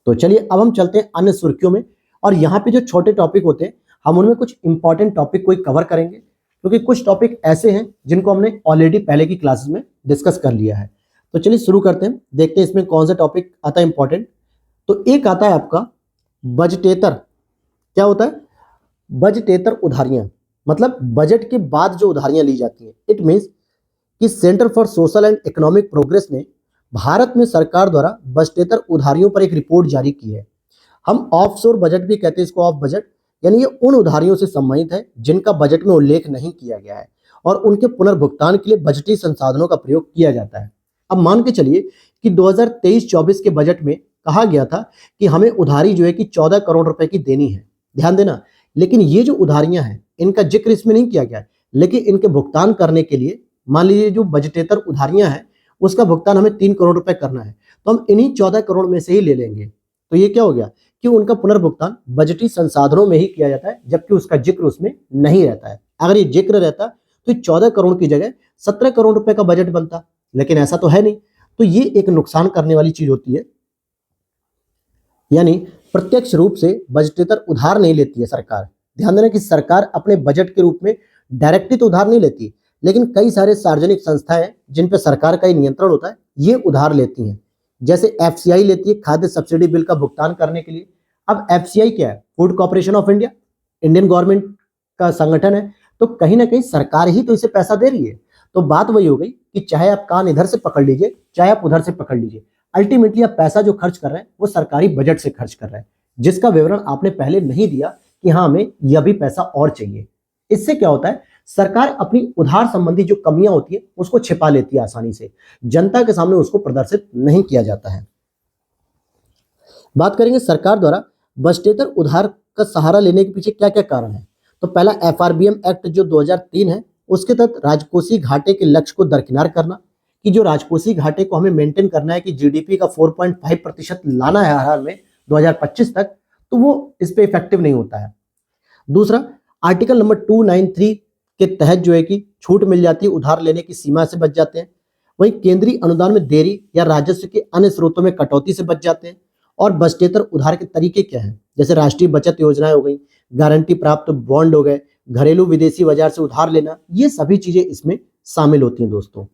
तो चलिए अब हम चलते हैं अन्य सुर्खियों में, और यहाँ पे जो छोटे टॉपिक होते हैं हम उनमें कुछ इंपॉर्टेंट टॉपिक को कवर करेंगे, क्योंकि कुछ टॉपिक ऐसे हैं जिनको हमने ऑलरेडी पहले की क्लासेस में डिस्कस कर लिया है। तो चलिए शुरू करते हैं, देखते हैं इसमें कौन सा टॉपिक आता है इंपॉर्टेंट। तो एक आता है आपका बजटेतर। क्या होता है बजटेतर उधारियां, मतलब बजट के बाद जो उधारियां ली जाती हैं। इट मीन्स कि centre for social and economic progress ने भारत में सरकार द्वारा बजटेतर उधारियों पर एक रिपोर्ट जारी की है। हम ऑफशोर बजट भी कहते हैं इसको, ऑफ बजट, यानी ये उन उधारियों से संबंधित है जिनका बजट में उल्लेख नहीं किया गया है और उनके पुनर्भुगतान के लिए बजटीय संसाधनों का प्रयोग किया जाता है। अब मान के चलिए कि 2023-24 के बजट में कहा गया था कि हमें उधारी जो है कि 14 करोड़ रुपए की देनी है। ध्यान देना, लेकिन ये जो उधारियां हैं इनका जिक्र इसमें नहीं किया गया है, लेकिन इनके भुगतान करने के लिए मान लीजिए जो बजटेतर उधारियां हैं उसका भुगतान हमें 3 करोड़ रुपए करना है, तो हम इन्हीं 14 करोड़ में से ही ले लेंगे। तो ये क्या हो गया कि उनका पुनर्भुगतान बजटीय संसाधनों में ही किया जाता है, जबकि उसका जिक्र उसमें नहीं रहता है। अगर ये जिक्र रहता तो 14 करोड़ की जगह 17 करोड़ रुपए का बजट बनता, लेकिन ऐसा तो है नहीं। तो ये एक नुकसान करने वाली चीज होती है। यानी प्रत्यक्ष रूप से बजटेतर उधार नहीं लेती है सरकार। ध्यान देना कि सरकार अपने बजट के रूप में डायरेक्टली तो उधार नहीं लेती, लेकिन कई सारे सार्वजनिक संस्थाएं जिन पर सरकार का ही नियंत्रण होता है ये उधार लेती हैं। जैसे एफसीआई लेती है खाद्य सब्सिडी बिल का भुगतान करने के लिए। अब एफसीआई क्या है, food corporation of India, Indian government का संगठन है, तो कहीं ना कहीं सरकार ही तो इसे पैसा दे रही है। तो बात वही हो गई कि चाहे आप कान इधर से पकड़ लीजिए चाहे आप उधर से पकड़ लीजिए, अल्टीमेटली आप पैसा जो खर्च कर रहे हैं वो सरकारी बजट से खर्च कर रहे हैं, जिसका विवरण आपने पहले नहीं दिया कि हाँ हमें यह भी पैसा और चाहिए। इससे क्या होता है, सरकार अपनी उधार संबंधी जो कमियां होती है उसको छिपा लेती है आसानी से, जनता के सामने उसको प्रदर्शित नहीं किया जाता है। बात करेंगे सरकार द्वारा बजटेतर उधार का सहारा लेने के पीछे क्या क्या कारण है। तो पहला एफआरबीएम एक्ट जो 2003 है, उसके तहत राजकोषीय घाटे के लक्ष्य को दरकिनार करना, कि जो राजकोषीय घाटे को हमें मेंटेन करना है कि जीडीपी का 4.5% लाना है हर हाल में 2025 तक, तो वो इस पे इफेक्टिव नहीं होता है। दूसरा, आर्टिकल नंबर 293 के तहत जो है कि छूट मिल जाती है, उधार लेने की सीमा से बच जाते हैं। वहीं केंद्रीय अनुदान में देरी या राजस्व के अन्य स्रोतों में कटौती से बच जाते हैं। और बचतेतर उधार के तरीके क्या हैं, जैसे राष्ट्रीय बचत योजनाएं हो गई, गारंटी प्राप्त बॉन्ड हो गए, घरेलू विदेशी बाजार से उधार लेना, ये सभी चीजें इसमें शामिल होती हैं दोस्तों।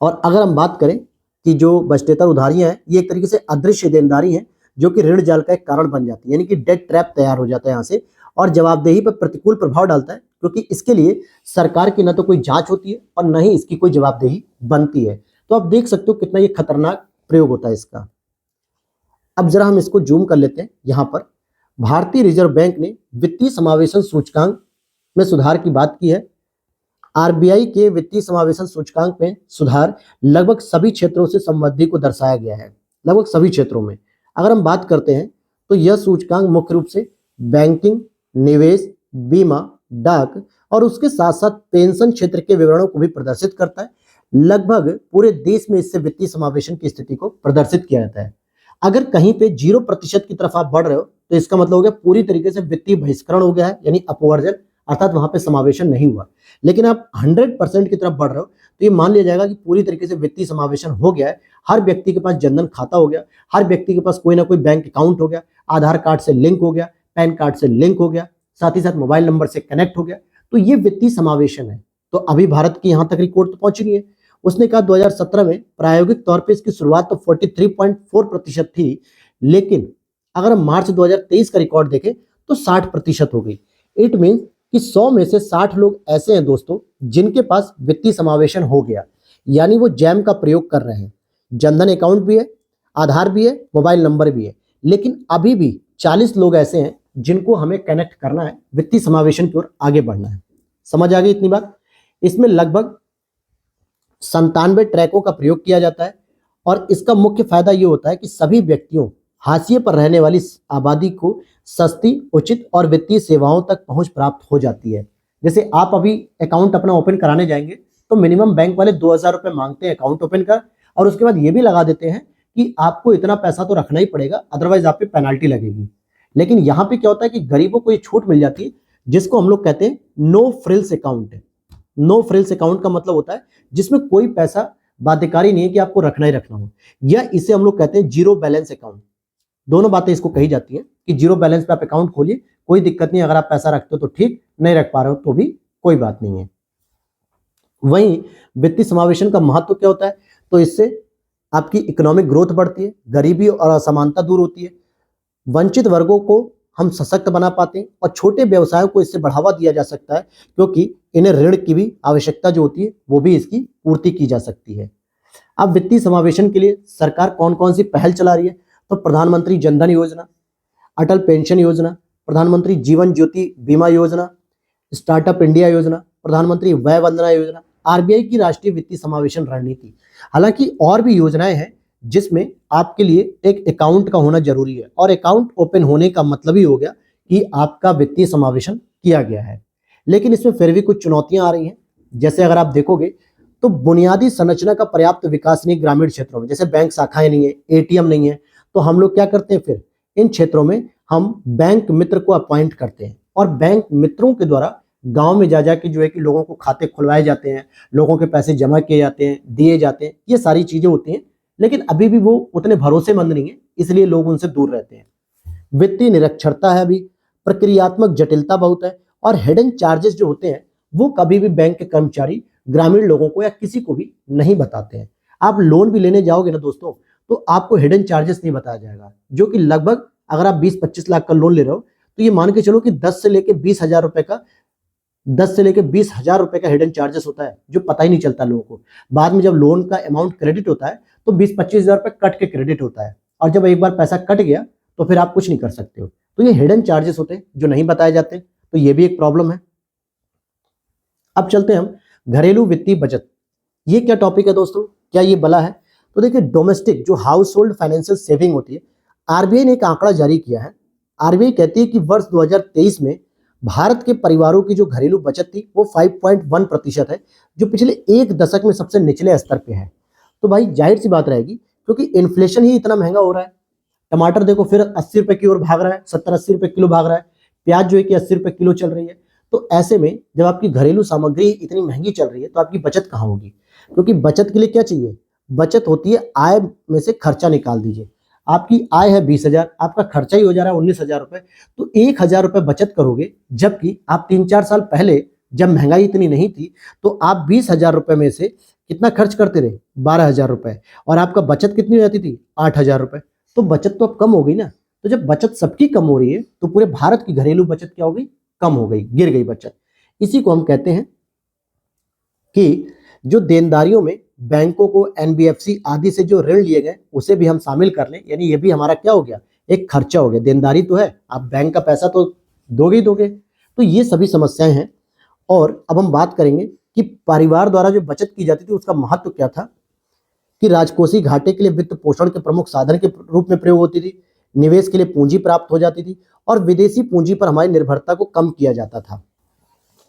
और अगर हम बात करें कि जो बचतेतर उधारियां हैं, ये एक तरीके से अदृश्य देनदारी हैं जो कि ऋण जाल का एक कारण बन जाती है, यानी कि डेट ट्रैप तैयार हो जाता है यहाँ से, और जवाबदेही पर प्रतिकूल प्रभाव डालता है, क्योंकि इसके लिए सरकार की न तो कोई जांच होती है और न ही इसकी कोई जवाबदेही बनती है। तो आप देख सकते हो कितना ये खतरनाक प्रयोग होता है इसका। अब जरा हम इसको जूम कर लेते हैं। यहाँ पर भारतीय रिजर्व बैंक ने वित्तीय समावेशन सूचकांक में सुधार की बात की है। आरबीआई के वित्तीय समावेशन सूचकांक में सुधार लगभग सभी क्षेत्रों से संबंधी को दर्शाया गया है, लगभग सभी क्षेत्रों में। अगर हम बात करते हैं तो यह सूचकांक मुख्य रूप से बैंकिंग, निवेश, बीमा, डाक और उसके साथ साथ पेंशन क्षेत्र के विवरणों को भी प्रदर्शित करता है। लगभग पूरे देश में इससे वित्तीय समावेशन की स्थिति को प्रदर्शित किया जाता है। अगर कहीं पे 0% की तरफ आप बढ़ रहे हो तो इसका मतलब हो गया पूरी तरीके से वित्तीय बहिष्करण हो गया है, यानी अपवर्जन, अर्थात वहां पे समावेशन नहीं हुआ। लेकिन आप 100% की तरफ बढ़ रहे हो तो ये मान लिया जाएगा कि पूरी तरीके से वित्तीय समावेशन हो गया है। हर व्यक्ति के पास जनधन खाता हो गया, हर व्यक्ति के पास कोई ना कोई बैंक अकाउंट हो गया, आधार कार्ड से लिंक हो गया, पैन कार्ड से लिंक हो गया, साथ ही साथ मोबाइल नंबर से कनेक्ट हो गया। तो ये वित्तीय समावेशन है। तो अभी भारत की यहां तक रिकॉर्ड तो पहुंच गई है। उसने कहा 2017 में प्रायोगिक तौर पे इसकी शुरुआत तो 43.4% थी, लेकिन अगर हम मार्च 2023 का रिकॉर्ड देखें तो 60% हो गई। इट मीन कि 100 में से 60 लोग ऐसे हैं दोस्तों जिनके पास वित्तीय समावेशन हो गया, यानी वो जैम का प्रयोग कर रहे हैं। जनधन अकाउंट भी है, आधार भी है, मोबाइल नंबर भी है, लेकिन अभी भी 40 लोग ऐसे हैं जिनको हमें कनेक्ट करना है, वित्तीय समावेशन की ओर आगे बढ़ना है। समझ आ गई इतनी बात? इसमें लगभग 97 ट्रैकों का प्रयोग किया जाता है और इसका मुख्य फायदा ये होता है कि सभी व्यक्तियों, हाशिए पर रहने वाली आबादी को सस्ती, उचित और वित्तीय सेवाओं तक पहुंच प्राप्त हो जाती है। जैसे आप अभी अकाउंट अपना ओपन कराने जाएंगे तो मिनिमम बैंक वाले 2000 रुपए मांगते हैं अकाउंट ओपन का, और उसके बाद ये भी लगा देते हैं कि आपको इतना पैसा तो रखना ही पड़ेगा, अदरवाइज आप पे पेनाल्टी लगेगी। लेकिन यहाँ पे क्या होता है कि गरीबों को ये छूट मिल जाती है, जिसको हम लोग कहते हैं no frills account. No frills account का मतलब होता है जिसमें कोई पैसा बाध्यकारी नहीं है कि आपको रखना ही रखना हो, या इसे हम लोग कहते हैं जीरो बैलेंस अकाउंट। दोनों बातें इसको कही जाती हैं कि जीरो बैलेंस पे आप अकाउंट खोलिए, कोई दिक्कत नहीं, अगर आप पैसा रखते हो तो ठीक, नहीं रख पा रहे हो तो भी कोई बात नहीं है। वहीं वित्तीय समावेशन का महत्व क्या होता है, तो इससे आपकी इकोनॉमिक ग्रोथ बढ़ती है, गरीबी और असमानता दूर होती है, वंचित वर्गों को हम सशक्त बना पाते हैं और छोटे व्यवसायों को इससे बढ़ावा दिया जा सकता है, क्योंकि इन्हें ऋण की भी आवश्यकता जो होती है वो भी इसकी पूर्ति की जा सकती है। अब वित्तीय समावेशन के लिए सरकार कौन कौन सी पहल चला रही है, तो प्रधानमंत्री जनधन योजना, अटल पेंशन योजना, प्रधानमंत्री जीवन ज्योति बीमा योजना, स्टार्टअप इंडिया योजना, प्रधानमंत्री वय वंदना योजना, आरबीआई की राष्ट्रीय वित्तीय समावेशन रणनीति। हालांकि और भी योजनाएं हैं जिसमें आपके लिए एक अकाउंट का होना जरूरी है, और अकाउंट ओपन होने का मतलब ही हो गया कि आपका वित्तीय समावेशन किया गया है। लेकिन इसमें फिर भी कुछ चुनौतियां आ रही हैं। जैसे अगर आप देखोगे तो बुनियादी संरचना का पर्याप्त विकास नहीं ग्रामीण क्षेत्रों में, जैसे बैंक शाखाएं नहीं है, एटीएम नहीं है, तो हम लोग क्या करते हैं, फिर इन क्षेत्रों में हम बैंक मित्र को अपॉइंट करते हैं, और बैंक मित्रों के द्वारा गांव में जा जाके जो है कि लोगों को खाते खुलवाए जाते हैं, लोगों के पैसे जमा किए जाते हैं, दिए जाते हैं, ये सारी चीजें होती हैं। लेकिन अभी भी वो उतने भरोसेमंद नहीं है, इसलिए लोग उनसे दूर रहते हैं। वित्तीय निरक्षरता है, अभी प्रक्रियात्मक जटिलता बहुत है, और हिडन चार्जेस जो होते हैं वो कभी भी बैंक के कर्मचारी ग्रामीण लोगों को या किसी को भी नहीं बताते हैं। आप लोन भी लेने जाओगे ना दोस्तों, तो आपको हिडन चार्जेस नहीं बताया जाएगा, जो कि लगभग अगर आप 20-25 लाख का लोन ले रहे हो तो ये मान के चलो कि 10 से लेके 20,000 रुपए का 10 से लेके 20,000 रुपए का हिडन चार्जेस होता है, जो पता ही नहीं चलता लोगों को। बाद में जब लोन का अमाउंट क्रेडिट होता है तो 20-25 हजार रुपए कट के क्रेडिट होता है, और जब एक बार पैसा कट गया तो फिर आप कुछ नहीं कर सकते हो। तो ये हिडन चार्जेस होते हैं जो नहीं बताए जाते, तो ये भी एक प्रॉब्लम है। अब चलते हैं हम घरेलू वित्तीय बचत। ये क्या टॉपिक है दोस्तों, क्या ये बला है? तो देखिए, डोमेस्टिक जो हाउस होल्ड फाइनेंशियल सेविंग होती है, आरबीआई ने एक आंकड़ा जारी किया है। आरबीआई कहती है कि वर्ष 2023 में भारत के परिवारों की जो घरेलू बचत थी वो 5.1% है, जो पिछले एक दशक में सबसे निचले स्तर पे है। तो भाई जाहिर सी बात रहेगी, क्योंकि इन्फ्लेशन ही इतना महंगा हो रहा है। टमाटर देखो फिर 80 रुपए की ओर भाग रहा है, 70-80 रुपए किलो भाग रहा है। प्याज जो है कि 80 रुपए किलो चल रही है। तो ऐसे में जब आपकी घरेलू सामग्री इतनी महंगी चल रही है तो आपकी बचत कहाँ होगी? क्योंकि बचत के लिए क्या चाहिए? बचत होती है आय में से खर्चा निकाल दीजिए। आपकी आय है 20,000, आपका खर्चा ही हो जा रहा है 19,000 रुपए, तो 1,000 रुपए बचत करोगे, जबकि आप 3-4 साल पहले जब महंगाई इतनी नहीं थी तो आप 20,000 रुपए में से कितना खर्च करते रहे? 12,000 रुपए, और आपका बचत कितनी हो जाती थी? 8,000 रुपए। तो बचत तो अब कम हो गई ना। तो जब बचत सबकी कम हो रही है तो पूरे भारत की घरेलू बचत क्या हो गई? कम हो गई, गिर गई बचत। इसी को हम कहते हैं कि जो देनदारियों में बैंकों को एनबीएफसी आदि से जो ऋण लिए गए उसे भी हम शामिल कर लें, यानी ये भी हमारा क्या हो गया? एक खर्चा हो गया। देनदारी तो है, आप बैंक का पैसा तो दोगे ही दोगे। तो ये सभी समस्याएं हैं। और अब हम बात करेंगे कि परिवार द्वारा जो बचत की जाती थी उसका महत्व क्या था, कि राजकोषीय घाटे के लिए वित्त पोषण के प्रमुख साधन के रूप में प्रयोग होती थी, निवेश के लिए पूंजी प्राप्त हो जाती थी, और विदेशी पूंजी पर हमारी निर्भरता को कम किया जाता था।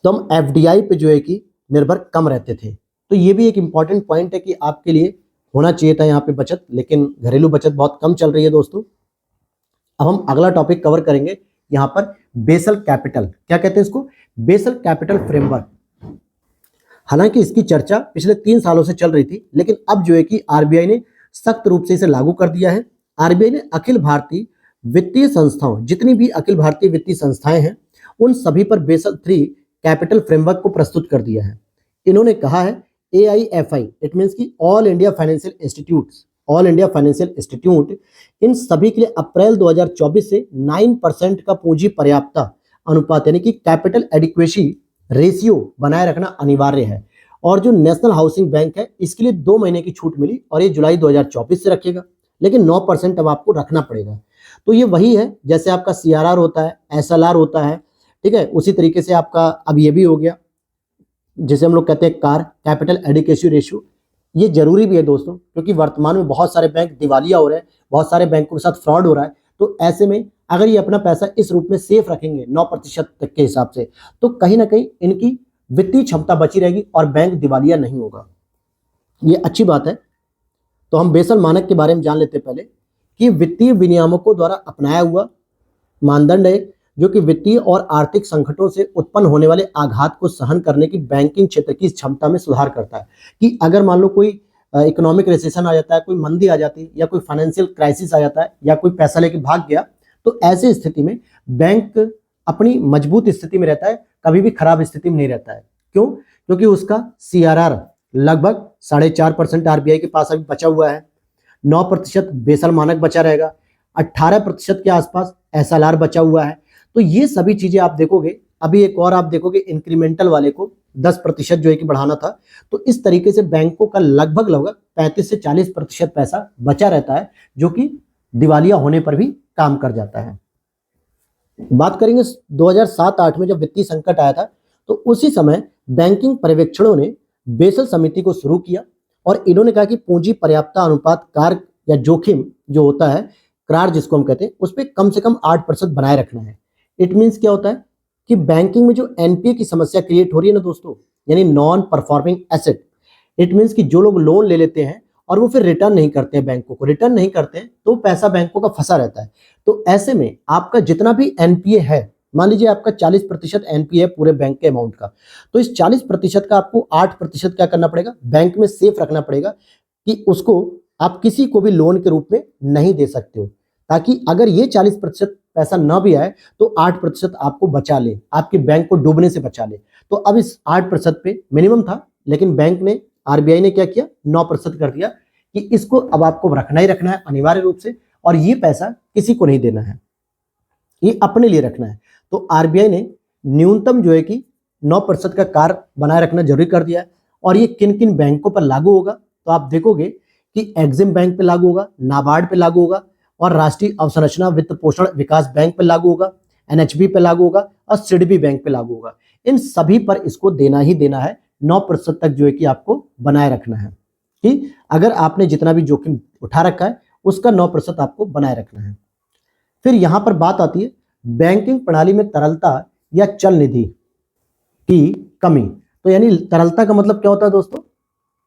तो हम एफडीआई पे जो है कि निर्भर कम रहते थे। तो ये भी एक इंपॉर्टेंट पॉइंट है कि आपके लिए होना चाहिए था यहाँ पे बचत, लेकिन घरेलू बचत बहुत कम चल रही है दोस्तों। अब हम अगला टॉपिक कवर करेंगे यहाँ पर, बेसल कैपिटल। क्या कहते हैं इसको? Basel capital framework. हालांकि इसकी चर्चा पिछले 3 सालों से चल रही थी, लेकिन अब जो है कि आरबीआई ने सख्त रूप से इसे लागू कर दिया है। आरबीआई ने अखिल भारतीय वित्तीय संस्थाओं, जितनी भी अखिल भारतीय वित्तीय संस्थाएं हैं, उन सभी पर बेसल 3 कैपिटल फ्रेमवर्क को प्रस्तुत कर दिया है। इन्होंने कहा है AIFI, इट मीन्स की all India financial institutions, all India financial institute, इन सभी के लिए अप्रैल 2024 से 9% का पूंजी पर्याप्तता अनुपात यानी कि कैपिटल एडिक्वेसी रेशियो बनाए रखना अनिवार्य है। और जो नेशनल हाउसिंग बैंक है इसके लिए 2 महीने की छूट मिली और ये जुलाई 2024 से रखेगा, लेकिन 9% अब आपको रखना पड़ेगा। तो ये वही है जैसे आपका CRR होता है, SLR होता है, ठीक है, उसी तरीके से आपका अब ये भी हो गया जिसे हम लोग कहते हैं कार कैपिटल एडिक्वेसी रेशियो। ये जरूरी भी है दोस्तों, क्योंकि वर्तमान में बहुत सारे बैंक दिवालिया हो रहे हैं, बहुत सारे बैंकों के साथ फ्रॉड हो रहा है। तो ऐसे में अगर ये अपना पैसा इस रूप में सेफ रखेंगे 9% तक के हिसाब से, तो कहीं ना कहीं इनकी वित्तीय क्षमता बची रहेगी और बैंक दिवालिया नहीं होगा। ये अच्छी बात है। तो हम बेसल मानक के बारे में जान लेते हैं पहले, कि वित्तीय विनियामकों द्वारा अपनाया हुआ मानदंड है जो कि वित्तीय और आर्थिक संकटों से उत्पन्न होने वाले आघात को सहन करने की बैंकिंग क्षेत्र की क्षमता में सुधार करता है। कि अगर मान लो कोई इकोनॉमिक रिसेशन आ जाता है, कोई मंदी आ जाती है, या कोई फाइनेंशियल क्राइसिस आ जाता है, या कोई पैसा लेके भाग गया, तो ऐसी स्थिति में बैंक अपनी मजबूत स्थिति में रहता है, कभी भी खराब स्थिति में नहीं रहता है। क्यों? क्योंकि उसका CRR लगभग 4.5% आरबीआई के पास अभी बचा हुआ है, 9% बेसल मानक बचा रहेगा, 18% के आसपास SLR बचा हुआ है। तो ये सभी चीजें आप देखोगे। अभी एक और आप देखोगे इंक्रीमेंटल वाले को 10% जो है कि बढ़ाना था। तो इस तरीके से बैंकों का लगभग 35 से 40% पैसा बचा रहता है, जो कि दिवालिया होने पर भी काम कर जाता है। बात करेंगे 2007-8 में जब वित्तीय संकट आया था, तो उसी समय बैंकिंग पर्यवेक्षणों ने बेसल समिति को शुरू किया और इन्होंने कहा कि पूंजी पर्याप्तता अनुपात कार या जोखिम जो होता है, क्रार जिसको हम कहते हैं, उस पर कम से कम 8% बनाए रखना है। इट मीन्स क्या होता है कि बैंकिंग में जो एनपीए की समस्या क्रिएट हो रही है ना दोस्तों, यानी non performing asset, it means कि जो लोग लोन ले लेते हैं और वो फिर रिटर्न नहीं करते हैं, बैंकों को रिटर्न नहीं करते हैं, तो पैसा बैंकों का फंसा रहता है। तो ऐसे में आपका जितना भी एनपीए है, मान लीजिए आपका 40% एनपीए है पूरे बैंक के अमाउंट का, तो इस 40% का आपको 8% क्या करना पड़ेगा? बैंक में सेफ रखना पड़ेगा, कि उसको आप किसी को भी लोन के रूप में नहीं दे सकते हो, ताकि अगर ये 40% पैसा ना भी आए तो 8% आपको बचा ले, आपके बैंक को डूबने से बचा ले। तो अब इस 8% पे मिनिमम था, लेकिन बैंक ने, आरबीआई ने क्या किया, 9% कर दिया कि इसको अब आपको रखना ही रखना है अनिवार्य रूप से, और ये पैसा किसी को नहीं देना है, ये अपने लिए रखना है। तो आरबीआई ने न्यूनतम जो है कि 9% का कार बनाए रखना जरूरी कर दिया है। और ये किन किन बैंकों पर लागू होगा? तो आप देखोगे कि एक्सिम बैंक पे लागू होगा, नाबार्ड पे लागू होगा, और राष्ट्रीय अवसंरचना वित्त पोषण विकास बैंक पे लागू होगा, एनएचबी पे लागू होगा, और सिडबी बैंक पे लागू होगा। इन सभी पर इसको देना ही देना है, 9% तक जो है कि आपको बनाए रखना है, कि अगर आपने जितना भी जोखिम उठा रखा है उसका 9% आपको बनाए रखना है। फिर यहां पर बात आती है बैंकिंग प्रणाली में तरलता या चल निधि की कमी। तो यानी तरलता का मतलब क्या होता है दोस्तों?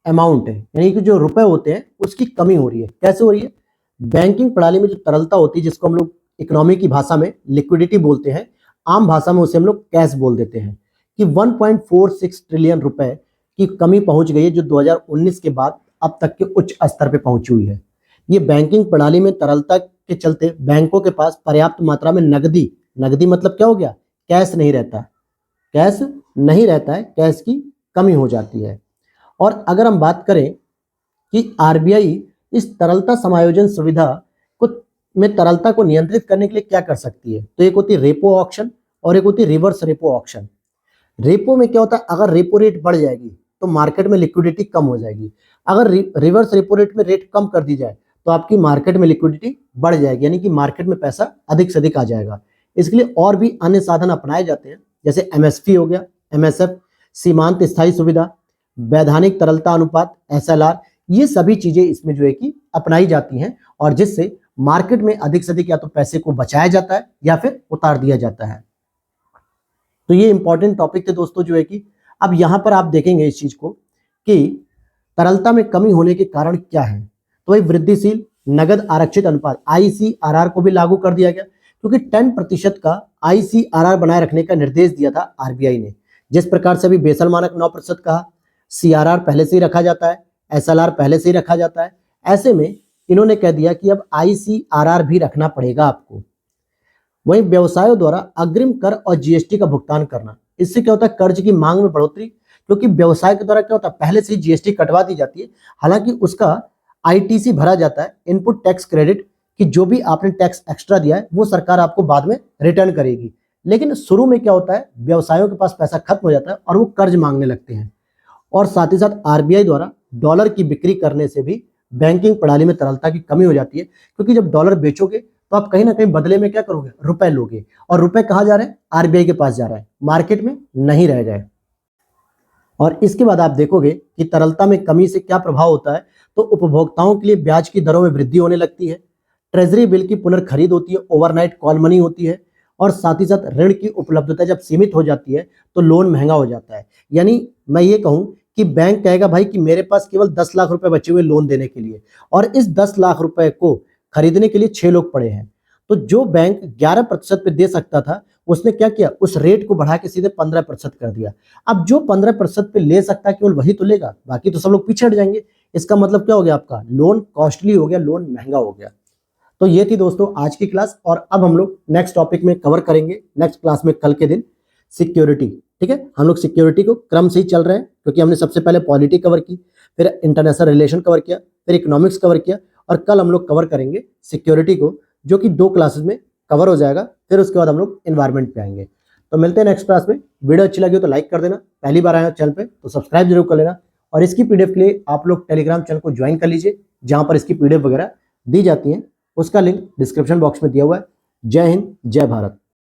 अमाउंट है, यानी कि जो रुपए होते हैं उसकी कमी हो रही है। कैसे हो रही है? बैंकिंग प्रणाली में जो तरलता होती है, जिसको हम लोग इकोनॉमी की भाषा में लिक्विडिटी बोलते हैं, आम भाषा में उसे हम लोग कैश बोल देते हैं। कि 1.46 ट्रिलियन रुपए की कमी पहुंच गई है, जो 2019 के बाद अब तक के उच्च स्तर पे पहुंची हुई है। ये बैंकिंग प्रणाली में तरलता के चलते बैंकों के पास पर्याप्त मात्रा में नगदी नगदी मतलब क्या हो गया, कैश नहीं रहता, कैश नहीं रहता है, कैश की कमी हो जाती है। और अगर हम बात करें कि आरबीआई इस तरलता समायोजन सुविधा को में तरलता को नियंत्रित करने के लिए क्या कर सकती है, तो एक होती है रेपो ऑक्शन और एक होती है रिवर्स रेपो ऑक्शन। रेपो में क्या होता है, अगर रेपो रेट बढ़ जाएगी तो मार्केट में लिक्विडिटी कम हो जाएगी। अगर रिवर्स रेपो रेट में रेट कम कर दी जाए तो आपकी मार्केट में लिक्विडिटी बढ़ जाएगी, यानी कि मार्केट में पैसा अधिक से अधिक आ जाएगा। इसके लिए और भी अन्य साधन अपनाए जाते हैं, जैसे एमएसपी हो गया, एमएसएफ, सीमांत स्थायी सुविधा, वैधानिक तरलता अनुपात, एसएलआर, ये सभी चीजें इसमें जो है कि अपनाई जाती हैं, और जिससे मार्केट में अधिक से अधिक या तो पैसे को बचाया जाता है या फिर उतार दिया जाता है। तो ये इंपॉर्टेंट टॉपिक थे दोस्तों, जो है कि अब यहां पर आप देखेंगे इस चीज को कि तरलता में कमी होने के कारण क्या है। तो भाई वृद्धिशील नगद आरक्षित अनुपात आईसीआरआर को भी लागू कर दिया गया, क्योंकि 10% का आईसीआरआर बनाए रखने का निर्देश दिया था आरबीआई ने। जिस प्रकार से अभी बेसल मानक 9% कहा, सीआरआर पहले से ही रखा जाता है, एसएलआर पहले से ही रखा जाता है, ऐसे में इन्होंने कह दिया कि अब आईसीआरआर भी रखना पड़ेगा आपको। वहीं व्यवसायों द्वारा अग्रिम कर और जीएसटी का भुगतान करना, इससे क्या होता है, कर्ज की मांग में बढ़ोतरी, क्योंकि व्यवसाय के द्वारा क्या होता है, पहले से ही जीएसटी कटवा दी जाती है, हालांकि उसका आईटीसी भरा जाता है, इनपुट टैक्स क्रेडिट, कि जो भी आपने टैक्स एक्स्ट्रा दिया है वो सरकार आपको बाद में रिटर्न करेगी। लेकिन शुरू में क्या होता है, व्यवसायों के पास पैसा खत्म हो जाता है और वो कर्ज मांगने लगते हैं। और साथ ही साथ आरबीआई द्वारा डॉलर की बिक्री करने से भी बैंकिंग प्रणाली में तरलता की कमी हो जाती है, क्योंकि जब डॉलर बेचोगे तो आप कहीं ना कहीं बदले में क्या करोगे, रुपए लोगे, और रुपए कहाँ जा रहे हैं, आरबीआई के पास जा रहा है, मार्केट में नहीं रह गए। और इसके बाद आप देखोगे कि तरलता में कमी से क्या प्रभाव होता है, तो उपभोक्ताओं के लिए ब्याज की दरों में वृद्धि होने लगती है, ट्रेजरी बिल की पुनर्खरीद होती है, ओवरनाइट कॉल मनी होती है, और साथ ही साथ ऋण की उपलब्धता जब सीमित हो जाती है तो लोन महंगा हो जाता है। यानी मैं ये कहूं कि बैंक कहेगा भाई कि मेरे पास केवल 10 लाख रुपए बचे हुए लोन देने के लिए, और इस 10 लाख रुपए को खरीदने के लिए 6 लोग पड़े हैं। तो जो बैंक 11% पे दे सकता था, उसने क्या किया, उस रेट को बढ़ा के सीधे 15% कर दिया। अब जो 15% पे ले सकता है केवल वही तो लेगा, बाकी तो सब लोग पीछे हट जाएंगे। इसका मतलब क्या हो गया, आपका लोन कॉस्टली हो गया, लोन महंगा हो गया। तो ये थी दोस्तों आज की क्लास, और अब हम लोग नेक्स्ट टॉपिक में कवर करेंगे नेक्स्ट क्लास में कल के दिन, सिक्योरिटी। ठीक है, हम लोग सिक्योरिटी को क्रम से ही चल रहे हैं, क्योंकि हमने सबसे पहले पॉलिटी कवर की, फिर इंटरनेशनल रिलेशन कवर किया, फिर इकोनॉमिक्स कवर किया, और कल हम लोग कवर करेंगे सिक्योरिटी को, जो कि 2 क्लासेस में कवर हो जाएगा। फिर उसके बाद हम लोग एनवायरनमेंट पे आएंगे। तो मिलते हैं नेक्स्ट क्लास में। वीडियो अच्छी लगी हो तो लाइक कर देना, पहली बार आए हो चैनल पे तो सब्सक्राइब जरूर कर लेना, और इसकी पीडीएफ के लिए आप लोग टेलीग्राम चैनल को ज्वाइन कर लीजिए, जहां पर इसकी पीडीएफ वगैरह दी जाती है। उसका लिंक डिस्क्रिप्शन बॉक्स में दिया हुआ है। जय हिंद, जय भारत।